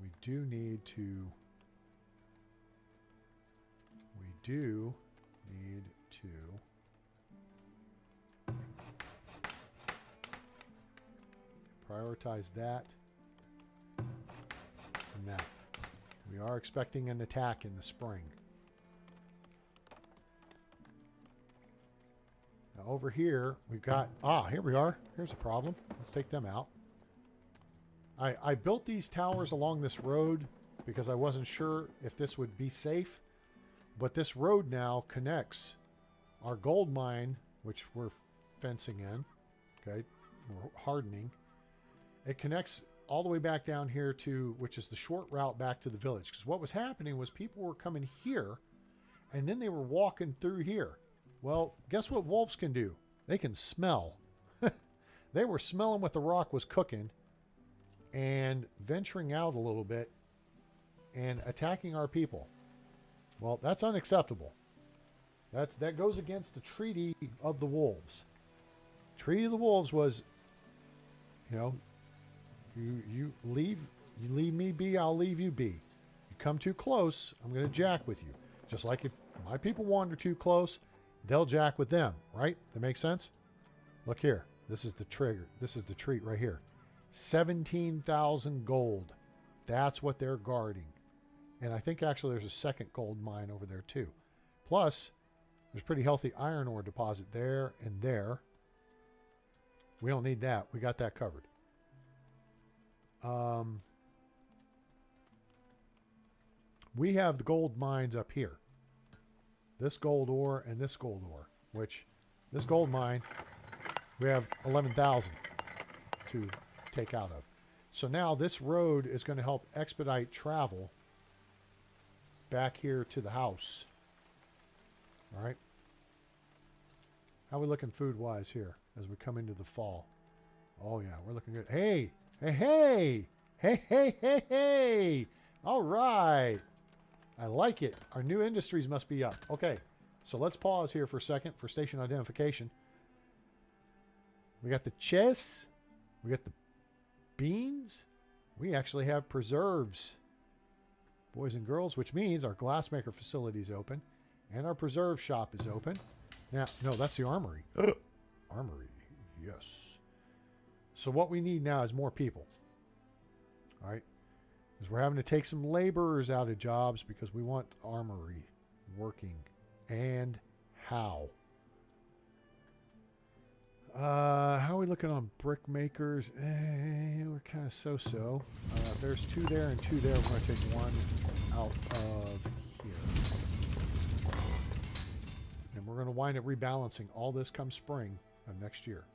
We do need to prioritize that and that. We are expecting an attack in the spring. Now over here we've got, here we are. Here's a problem. Let's take them out. I built these towers along this road because I wasn't sure if this would be safe. But this road now connects our gold mine, which we're fencing in. Okay, we're hardening. It connects all the way back down here to, which is the short route back to the village. Because what was happening was people were coming here, and then they were walking through here. Well, guess what wolves can do? They can smell. They were smelling what the rock was cooking and venturing out a little bit and attacking our people. Well, that's unacceptable. That goes against the Treaty of the Wolves. Treaty of the Wolves was, you know, you leave me be, I'll leave you be. You come too close, I'm going to jack with you. Just like if my people wander too close, they'll jack with them, right? That makes sense? Look here. This is the trigger. This is the treat right here. 17,000 gold. That's what they're guarding. And I think actually there's a second gold mine over there too. Plus, there's pretty healthy iron ore deposit there and there. We don't need that. We got that covered. We have the gold mines up here. This gold ore and this gold ore, which this gold mine, we have 11,000 to take out of. So now this road is going to help expedite travel back here to the house. All right. How are we looking food-wise here as we come into the fall? Oh, yeah, we're looking good. Hey, hey, hey, hey, hey, hey, hey. All right. I like it. Our new industries must be up. Okay, so let's pause here for a second for station identification. We got the chess. We got the beans. We actually have preserves, boys and girls, which means our glassmaker facility is open and our preserve shop is open. Now, no, that's the armory. Armory, yes. So what we need now is more people. All right. Because we're having to take some laborers out of jobs because we want the armory working. And how? How are we looking on brick makers? We're kind of so-so. There's 2 there and 2 there. We're going to take 1 out of here. And we're going to wind up rebalancing all this come spring of next year.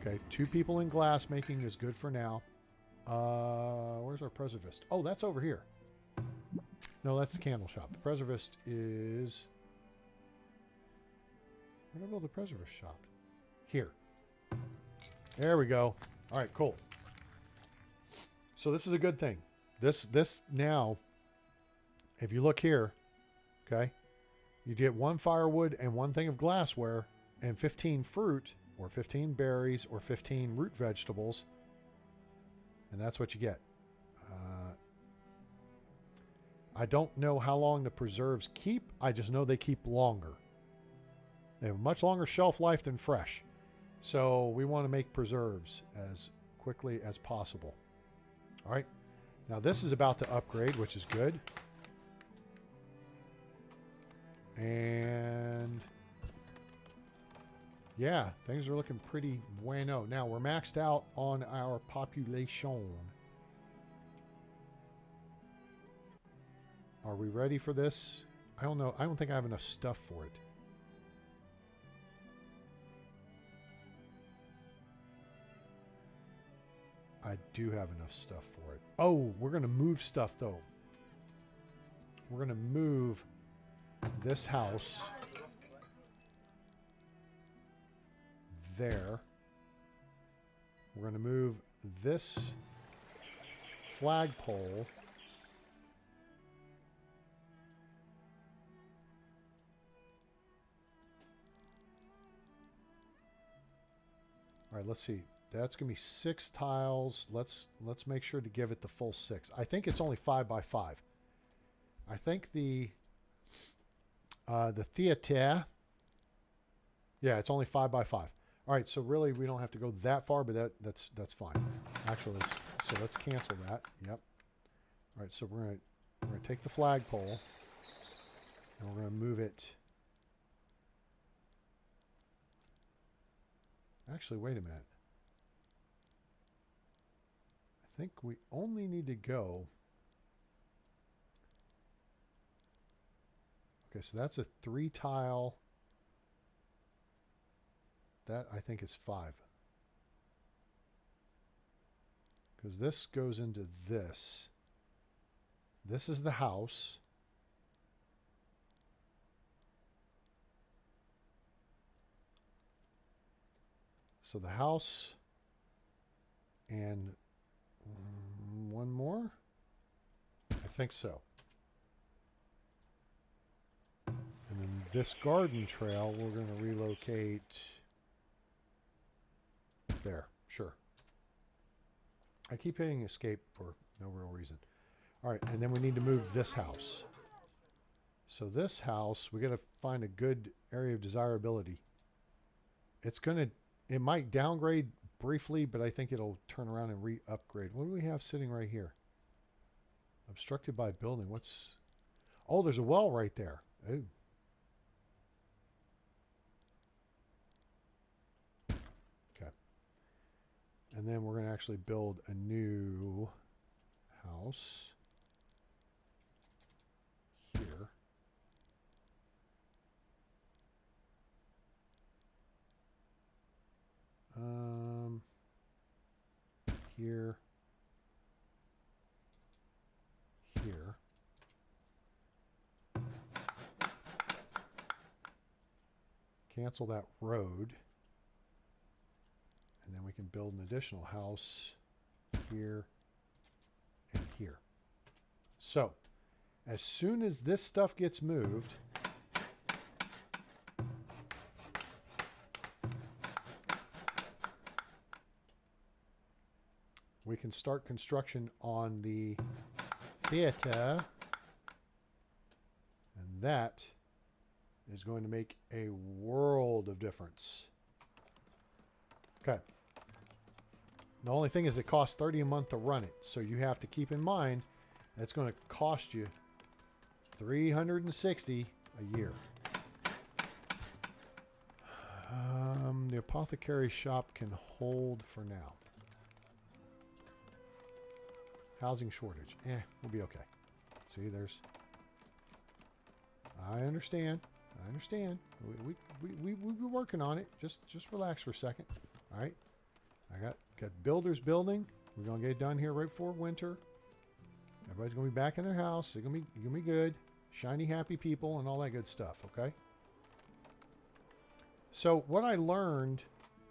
Okay, 2 people in glass making is good for now. Where's our preservist? Oh, that's over here. No, that's the candle shop. The preservist is... Where did I build the preservist shop? Here. There we go. All right, cool. So this is a good thing. This now, if you look here, okay, you get 1 firewood and 1 thing of glassware and 15 fruit or 15 berries or 15 root vegetables, and that's what you get. I don't know how long the preserves keep. I just know they keep longer. They have a much longer shelf life than fresh. So we want to make preserves as quickly as possible. All right. Now this is about to upgrade, which is good. And yeah, things are looking pretty bueno. Now we're maxed out on our population. Are we ready for this? I don't know. I don't think I have enough stuff for it. I do have enough stuff for it. Oh, we're going to move stuff, though. We're going to move this house there. We're going to move this flagpole all right, let's see. That's going to be 6 tiles. Let's make sure to give it the full 6. I think it's only 5 by 5. I think the theater, yeah, it's only 5 by 5. All right, so really we don't have to go that far, but that's fine. Actually, let's cancel that. Yep. All right, so we're gonna take the flagpole and we're gonna move it. Actually, wait a minute. I think we only need to go. Okay, so that's a 3 tile. That I think is 5. Because this goes into this. This is the house. So the house and 1 more? I think so. And then this garden trail, we're going to relocate there. Sure. I keep hitting escape for no real reason. All right, and then we need to move this house. So this house, we got to find a good area of desirability. It might downgrade briefly, but I think it'll turn around and re-upgrade. What do we have sitting right here? Obstructed by building. Oh, there's a well right there. Ooh. Okay. And then we're going to actually build a new house here. Here. Here. Cancel that road. And then we can build an additional house here and here. So, as soon as this stuff gets moved, we can start construction on the theater, and that is going to make a world of difference. Okay. The only thing is it costs $30 a month to run it, so you have to keep in mind that's going to cost you $360 a year. The apothecary shop can hold for now. Housing shortage. We'll be okay. See, there's... I understand. We're working on it. Just relax for a second. All right. I got builders building. We're gonna get it done here right before winter. Everybody's gonna be back in their house. They're gonna be good, shiny, happy people, and all that good stuff. Okay. So what I learned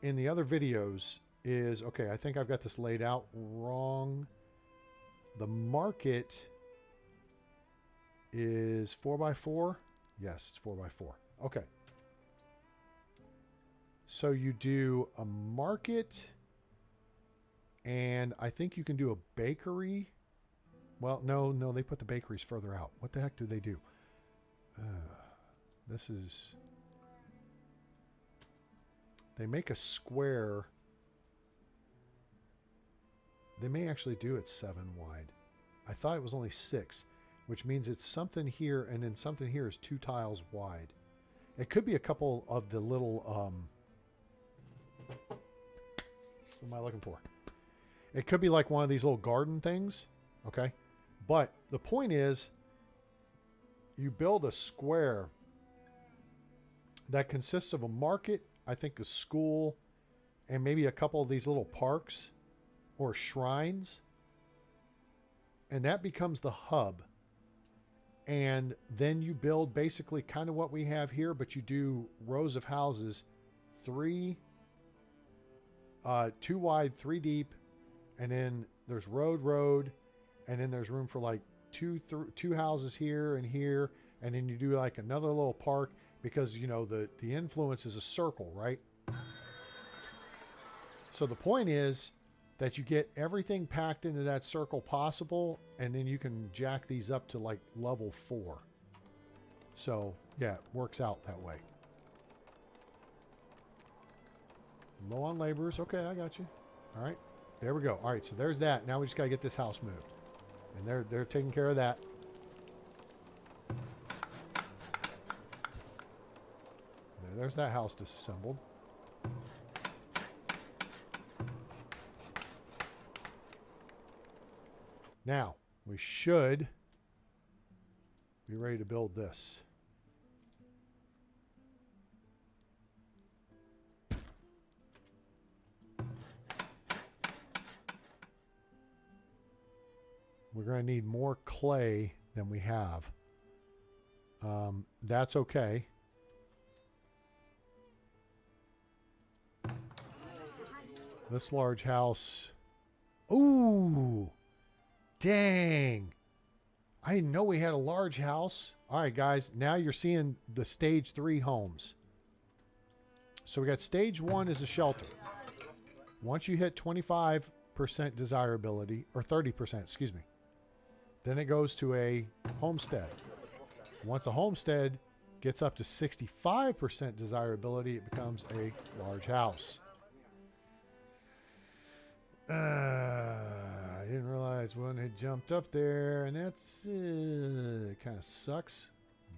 in the other videos is, okay, I think I've got this laid out wrong. The market is 4x4. Yes, it's 4x4. Okay. So you do a market, and I think you can do a bakery. Well, no, they put the bakeries further out. What the heck do they do? This is... They make a square. They may actually do it 7 wide. I thought it was only 6, which means it's something here, and then something here is 2 tiles wide. It could be a couple of the little... what am I looking for? It could be like one of these little garden things. Okay. But the point is, you build a square that consists of a market, I think a school, and maybe a couple of these little parks or shrines. And that becomes the hub. And then you build basically kind of what we have here, but you do rows of houses, 2 wide, 3 deep, and then there's road, and then there's room for like two houses here, and then you do like another little park, because you know the influence is a circle, right? So the point is that you get everything packed into that circle possible, and then you can jack these up to like level 4. So yeah, it works out that way. Low on laborers. Okay, I got you. All right, there we go. All right, so there's that. Now we just got to get this house moved, and they're taking care of that. There's that house disassembled. Now we should be ready to build this. We're going to need more clay than we have. That's okay. This large house. Ooh, dang. I didn't know we had a large house. All right, guys, now you're seeing the stage 3 homes. So we got stage 1 is a shelter. Once you hit 25% desirability, or 30%, excuse me, then it goes to a homestead. Once a homestead gets up to 65% desirability, it becomes a large house. I didn't realize one had jumped up there, and that's kind of sucks.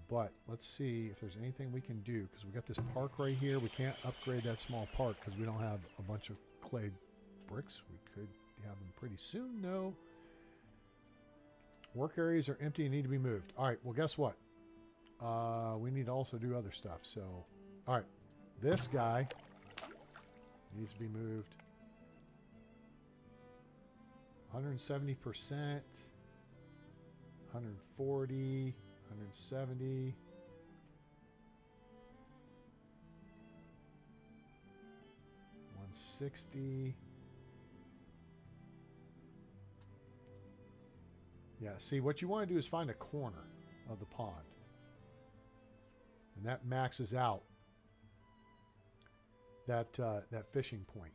But let's see if there's anything we can do, because we got this park right here. We can't upgrade that small park because we don't have a bunch of clay bricks. We could have them pretty soon, though. Work areas are empty and need to be moved. All right, well, guess what? We need to also do other stuff. So, all right, this guy needs to be moved. 170%, 140, 170. $160. Yeah, see, what you want to do is find a corner of the pond. And that maxes out that fishing point.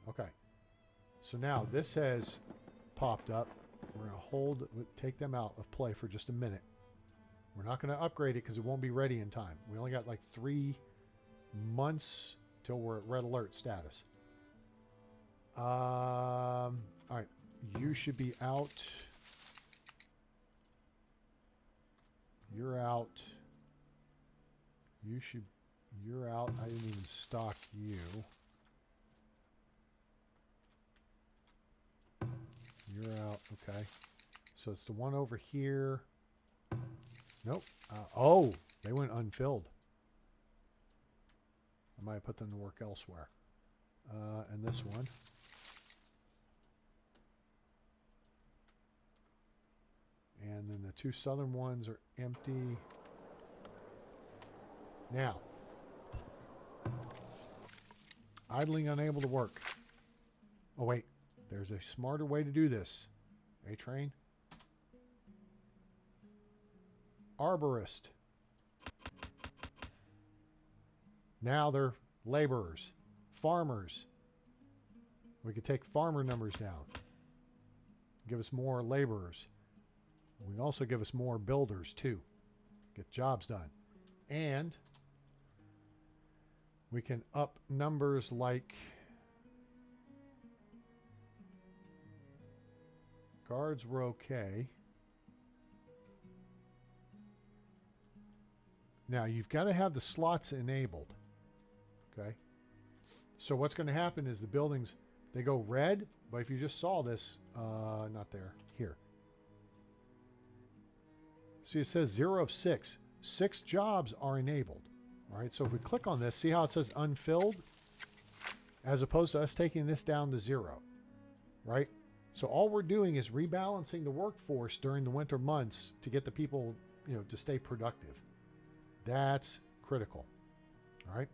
Okay. So now this has popped up. We're going to take them out of play for just a minute. We're not going to upgrade it because it won't be ready in time. We only got like 3 months till we're at red alert status. All right. You should be out. You're out. You're out. I didn't even stock you. You're out. Okay. So it's the one over here. Nope. Oh, they went unfilled. I might have put them to work elsewhere. And this one. And then the 2 southern ones are empty. Now, idling unable to work. Oh, wait. There's a smarter way to do this. A-train. Arborist. Now they're laborers. Farmers. We could take farmer numbers down. Give us more laborers. We can also give us more builders too. Get jobs done. And we can up numbers like guards were okay. Now you've got to have the slots enabled. Okay. So what's going to happen is the buildings, they go red, but if you just saw this, not there, here. See, it says 0 of 6. 6 jobs are enabled. All right, so if we click on this, see how it says unfilled? As opposed to us taking this down to 0, right? So all we're doing is rebalancing the workforce during the winter months to get the people, you know, to stay productive. That's critical. All right.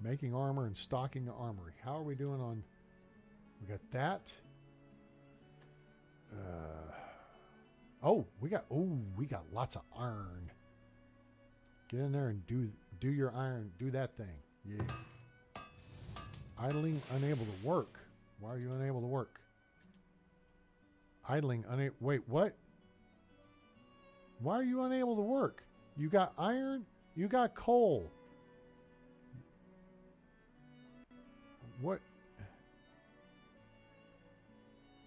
Making armor and stocking the armory. How are we doing on... We got that. We got lots of iron. Get in there and do your iron. Do that thing. Yeah. Idling unable to work. Why are you unable to work? Idling unable... Wait, what? Why are you unable to work? You got iron? You got coal. What?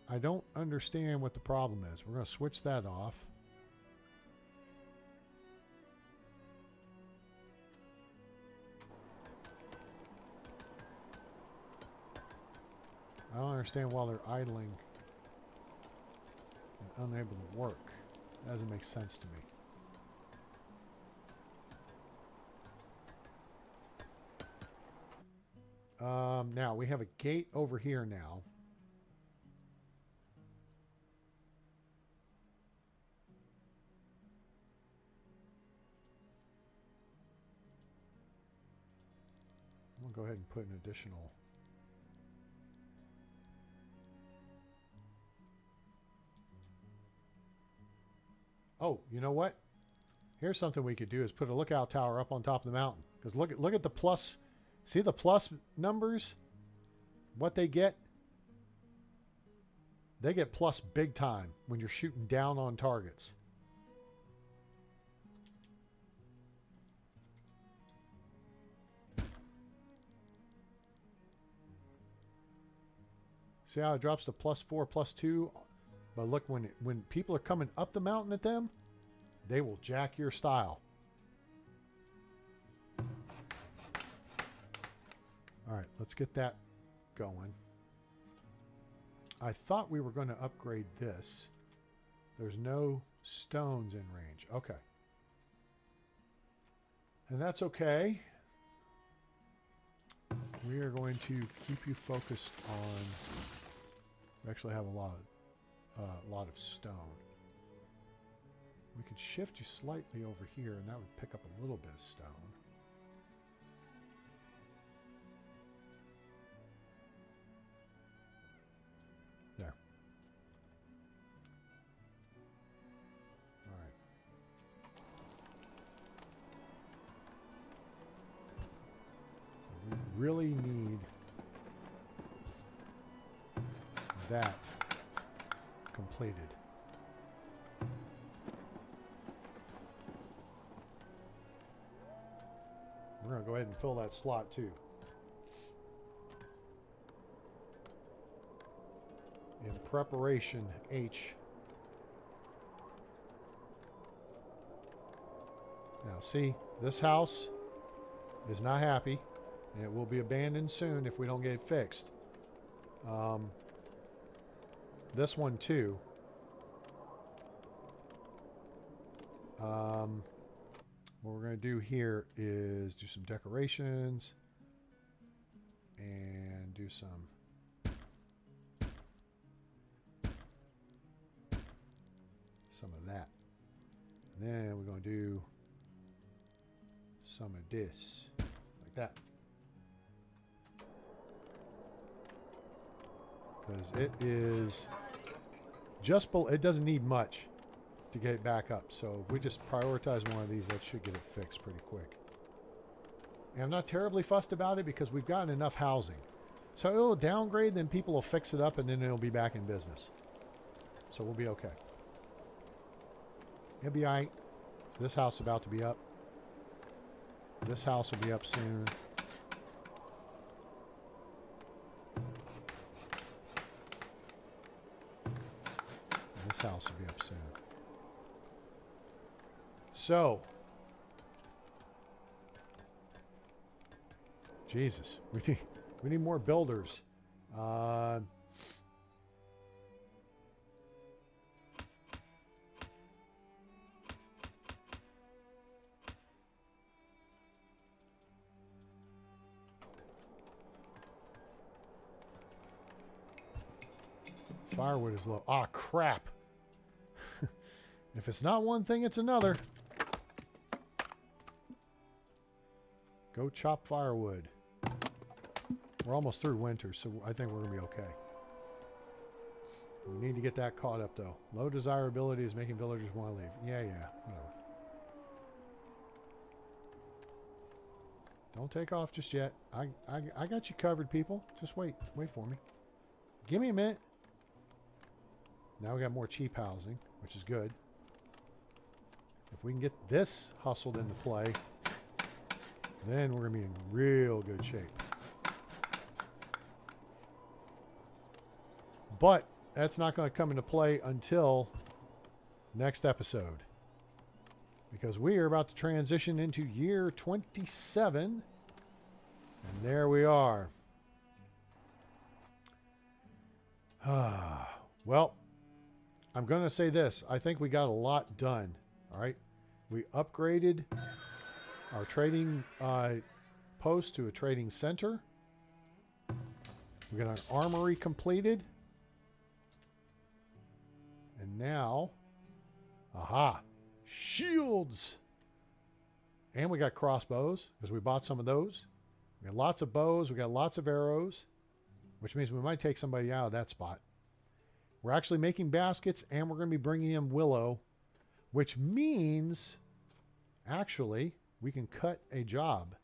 I don't understand what the problem is. We're going to switch that off. I don't understand why they're idling and unable to work. That doesn't make sense to me. Now we have a gate over here now. I'm going to go ahead and put an additional... Oh, you know what? Here's something we could do is put a lookout tower up on top of the mountain. Because look at the plus. See the plus numbers? What they get? They get plus big time when you're shooting down on targets. See how it drops to +4, +2? But look, when people are coming up the mountain at them, they will jack your style. All right, let's get that going. I thought we were going to upgrade this. There's no stones in range. Okay. And that's okay. We are going to keep you focused on... We actually have a lot of stone. We could shift you slightly over here, and that would pick up a little bit of stone. There. All right. We really need that completed. We're going to go ahead and fill that slot too. In preparation, H. Now see, this house is not happy, and it will be abandoned soon if we don't get it fixed. This one too. What we're going to do here is do some decorations and and do some of that. And then we're going to do some of this, like that. Because it is just, it doesn't need much to get it back up. So if we just prioritize one of these, that should get it fixed pretty quick. And I'm not terribly fussed about it because we've gotten enough housing. So it'll downgrade, then people will fix it up, and then it'll be back in business. So we'll be okay. It'll be all right. So this house is about to be up. This house will be up soon. And this house will be up soon. So, Jesus, we need more builders. Firewood is low. Ah, crap. If it's not one thing, it's another. Go chop firewood. We're almost through winter, so I think we're going to be okay. We need to get that caught up, though. Low desirability is making villagers want to leave. Yeah, whatever. Don't take off just yet. I got you covered, people. Just wait. Wait for me. Give me a minute. Now we got more cheap housing, which is good. If we can get this hustled into play, then we're going to be in real good shape. But that's not going to come into play until next episode. Because we are about to transition into year 27. And there we are. Well, I'm going to say this. I think we got a lot done. All right. We upgraded our trading post to a trading center. We got our armory completed. And now, aha, shields. And we got crossbows because we bought some of those. We got lots of bows. We got lots of arrows, which means we might take somebody out of that spot. We're actually making baskets, and we're going to be bringing in willow, which means actually we can cut a job.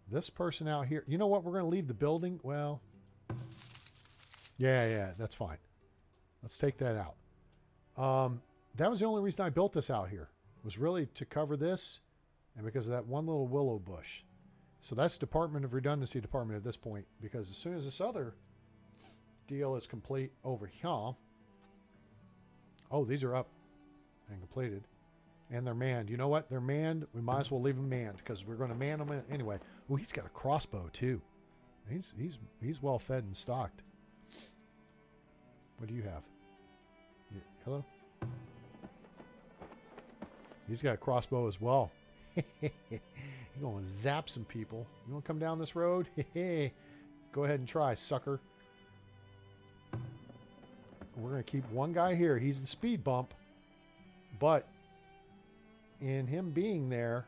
This person out here, you know what? We're going to leave the building. Well, yeah, that's fine. Let's take that out. That was the only reason I built this out here, was really to cover this and because of that one little willow bush. So that's Department of Redundancy Department at this point, because as soon as this other deal is complete over here. Oh, these are up and completed. And they're manned. You know what? They're manned. We might as well leave them manned because we're going to man them anyway. Oh, he's got a crossbow too. He's well fed and stocked. What do you have? Hello? He's got a crossbow as well. He's going to zap some people. You want to come down this road? Go ahead and try, sucker. We're going to keep one guy here. He's the speed bump. But in him being there,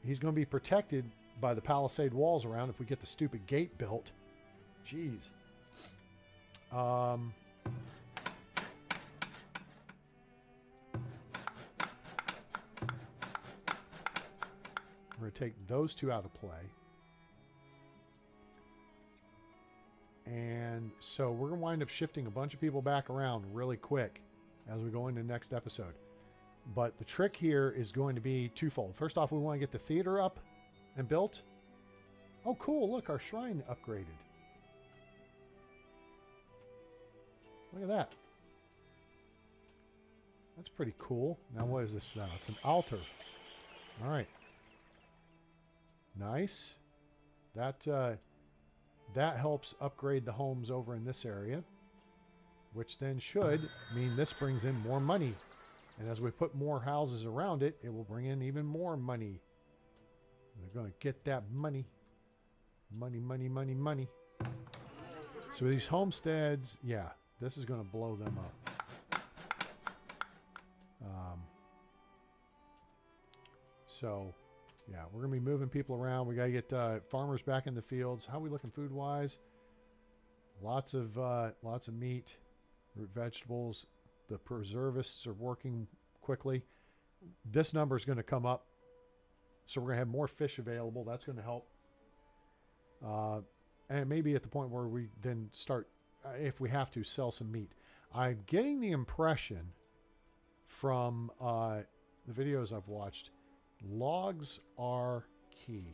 he's going to be protected by the palisade walls around if we get the stupid gate built. Jeez. We're going to take those two out of play. And so we're going to wind up shifting a bunch of people back around really quick as we go into the next episode. But the trick here is going to be twofold. First off, we want to get the theater up and built. Oh, cool. Look, our shrine upgraded. Look at that. That's pretty cool. Now, what is this now? It's an altar. All right. Nice. That helps upgrade the homes over in this area, which then should mean this brings in more money. And as we put more houses around it, it will bring in even more money. They're going to get that money. Money, money, money, money. So these homesteads, yeah, this is going to blow them up. So, yeah, we're going to be moving people around. We got to get farmers back in the fields. How are we looking food-wise? Lots of meat, root vegetables. The preservists are working quickly. This number is going to come up. So we're going to have more fish available. That's going to help. And maybe at the point where we then start, if we have to, sell some meat. I'm getting the impression from the videos I've watched, logs are key.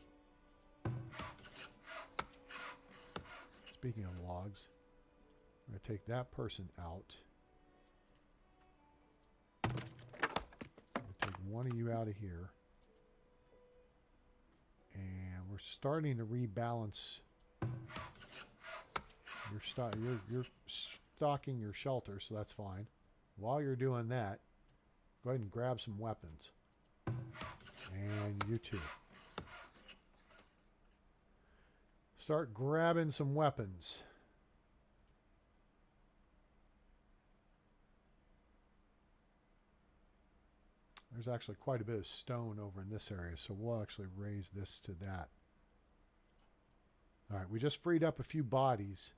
Speaking of logs, I'm going to take that person out. I'm going to take one of you out of here. And we're starting to rebalance. You're stocking your shelter, so that's fine. While you're doing that, go ahead and grab some weapons. And you too. Start grabbing some weapons. There's actually quite a bit of stone over in this area, so we'll actually raise this to that. All right, we just freed up a few bodies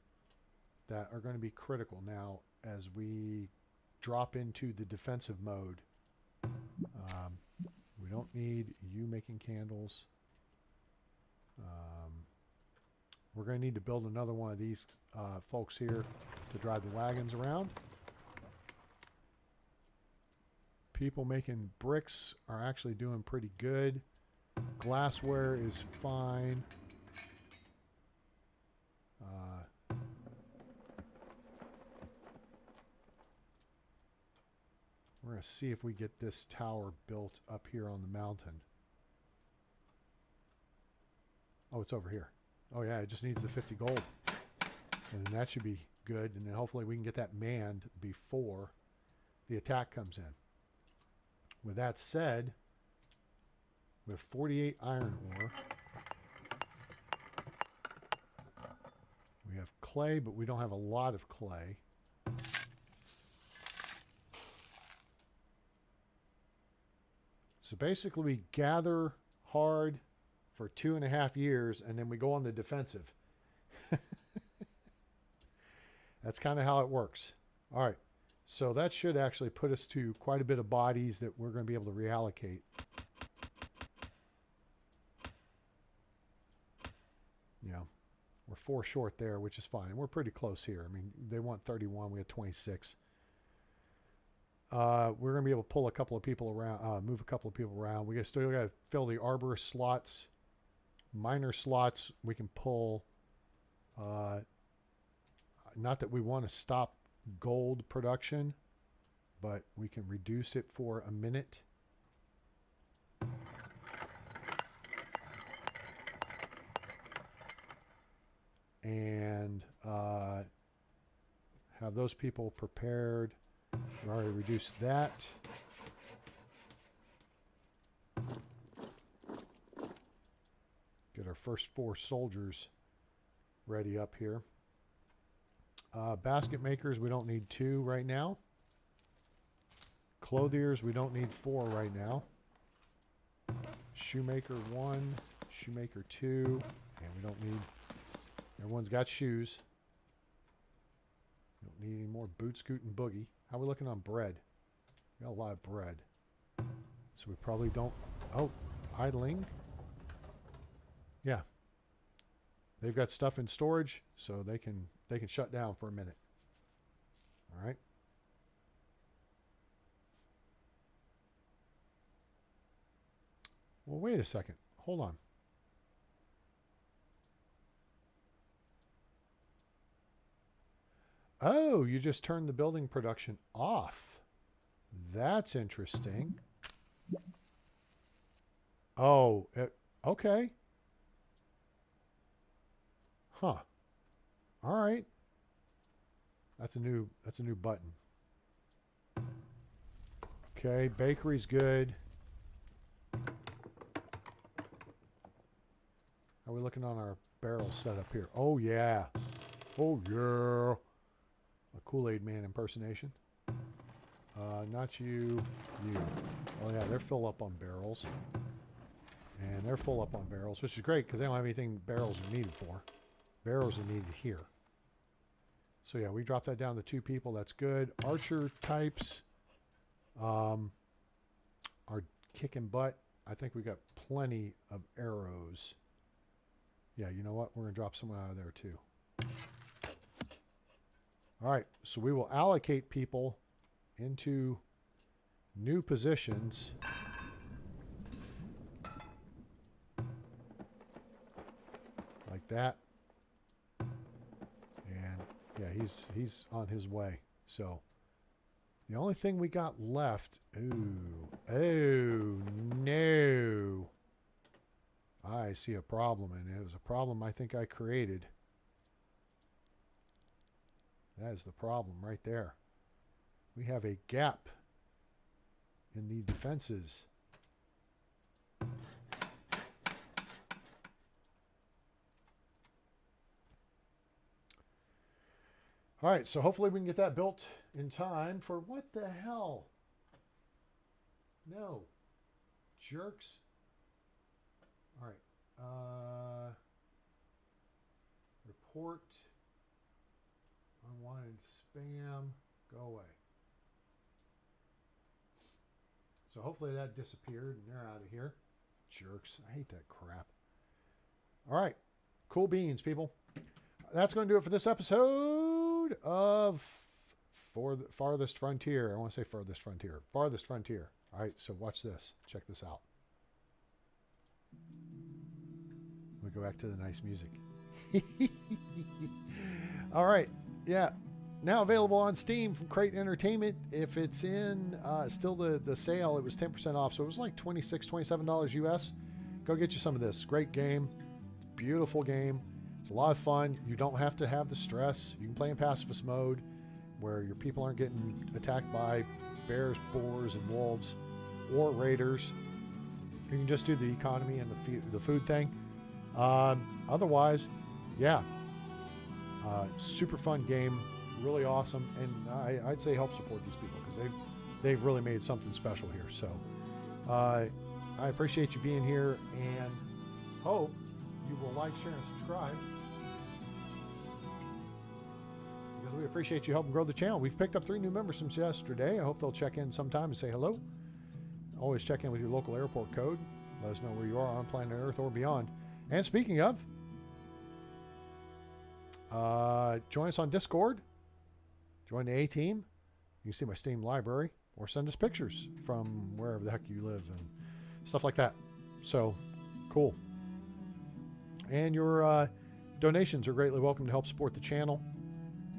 that are going to be critical now as we drop into the defensive mode. We don't need you making candles. We're going to need to build another one of these folks here to drive the wagons around. People making bricks are actually doing pretty good. Glassware is fine. We're going to see if we get this tower built up here on the mountain. Oh, it's over here. Oh, yeah, it just needs the 50 gold. And then that should be good. And then hopefully we can get that manned before the attack comes in. With that said, we have 48 iron ore. We have clay, but we don't have a lot of clay. So basically we gather hard for 2.5 years and then we go on the defensive. That's kind of how it works. All right. So that should actually put us to quite a bit of bodies that we're going to be able to reallocate. Yeah. We're 4 short there, which is fine. We're pretty close here. I mean, they want 31. We have 26. We're going to be able to pull a couple of people around, move a couple of people around. We still got to fill the arborist slots. Miner slots we can pull. Not that we want to stop gold production, but we can reduce it for a minute. And have those people prepared. We already reduced that. Get our first 4 soldiers ready up here. Basket makers, we don't need 2 right now. Clothiers, we don't need 4 right now. Shoemaker 1, shoemaker 2, and we don't need, everyone's got shoes. We don't need any more boot, scoot, and boogie. How are we looking on bread? We got a lot of bread. So we probably don't, oh, idling. Yeah. They've got stuff in storage, so they can shut down for a minute. All right. Well, wait a second. Hold on. Oh, you just turned the building production off. That's interesting. Oh, okay. Huh. All right. That's a new button. Okay, bakery's good. How are we looking on our barrels set up here. Oh, yeah. Oh, yeah. A Kool-Aid Man impersonation. Not you. You. Oh, yeah, they're full up on barrels. And they're full up on barrels, which is great because they don't have anything barrels are needed for. Barrels are needed here. So, yeah, we drop that down to 2 people. That's good. Archer types are kicking butt. I think we got plenty of arrows. Yeah, you know what? We're going to drop someone out of there too. All right, so we will allocate people into new positions. Like that. And yeah, he's on his way. So the only thing we got left, oh no. I see a problem, and it was a problem I think I created. That is the problem right there. We have a gap in the defenses. All right, so hopefully we can get that built in time for what the hell? No. Jerks. All right. Report. Unwanted spam. Go away. So hopefully that disappeared and they're out of here. Jerks. I hate that crap. All right. Cool beans, people. That's going to do it for this episode of Farthest Frontier. I want to say Farthest Frontier. Farthest Frontier. All right, so watch this. Check this out. We go back to the nice music. All right, yeah. Now available on Steam from Crate Entertainment. If it's in still the sale, it was 10% off, so it was like $26, $27 US. Go get you some of this. Great game. Beautiful game. It's a lot of fun. You don't have to have the stress. You can play in pacifist mode where your people aren't getting attacked by bears, boars, and wolves or raiders. You can just do the economy and the food thing. Otherwise, yeah. Super fun game. Really awesome. And I'd say help support these people because they've really made something special here. So I appreciate you being here and hope you will like, share, and subscribe. Because we appreciate you helping grow the channel. We've picked up 3 new members since yesterday. I hope they'll check in sometime and say hello. Always check in with your local airport code. Let us know where you are on planet Earth or beyond. And speaking of, join us on Discord. Join the A-Team. You can see my Steam library or send us pictures from wherever the heck you live and stuff like that. So, cool. And your donations are greatly welcome to help support the channel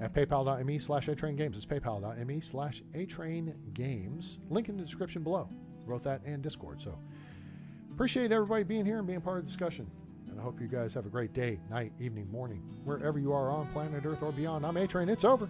at paypal.me/atraingames. It's paypal.me/atraingames. Link in the description below. Wrote that and Discord. So appreciate everybody being here and being part of the discussion. And I hope you guys have a great day, night, evening, morning, wherever you are on planet Earth or beyond. I'm A-Train. It's over.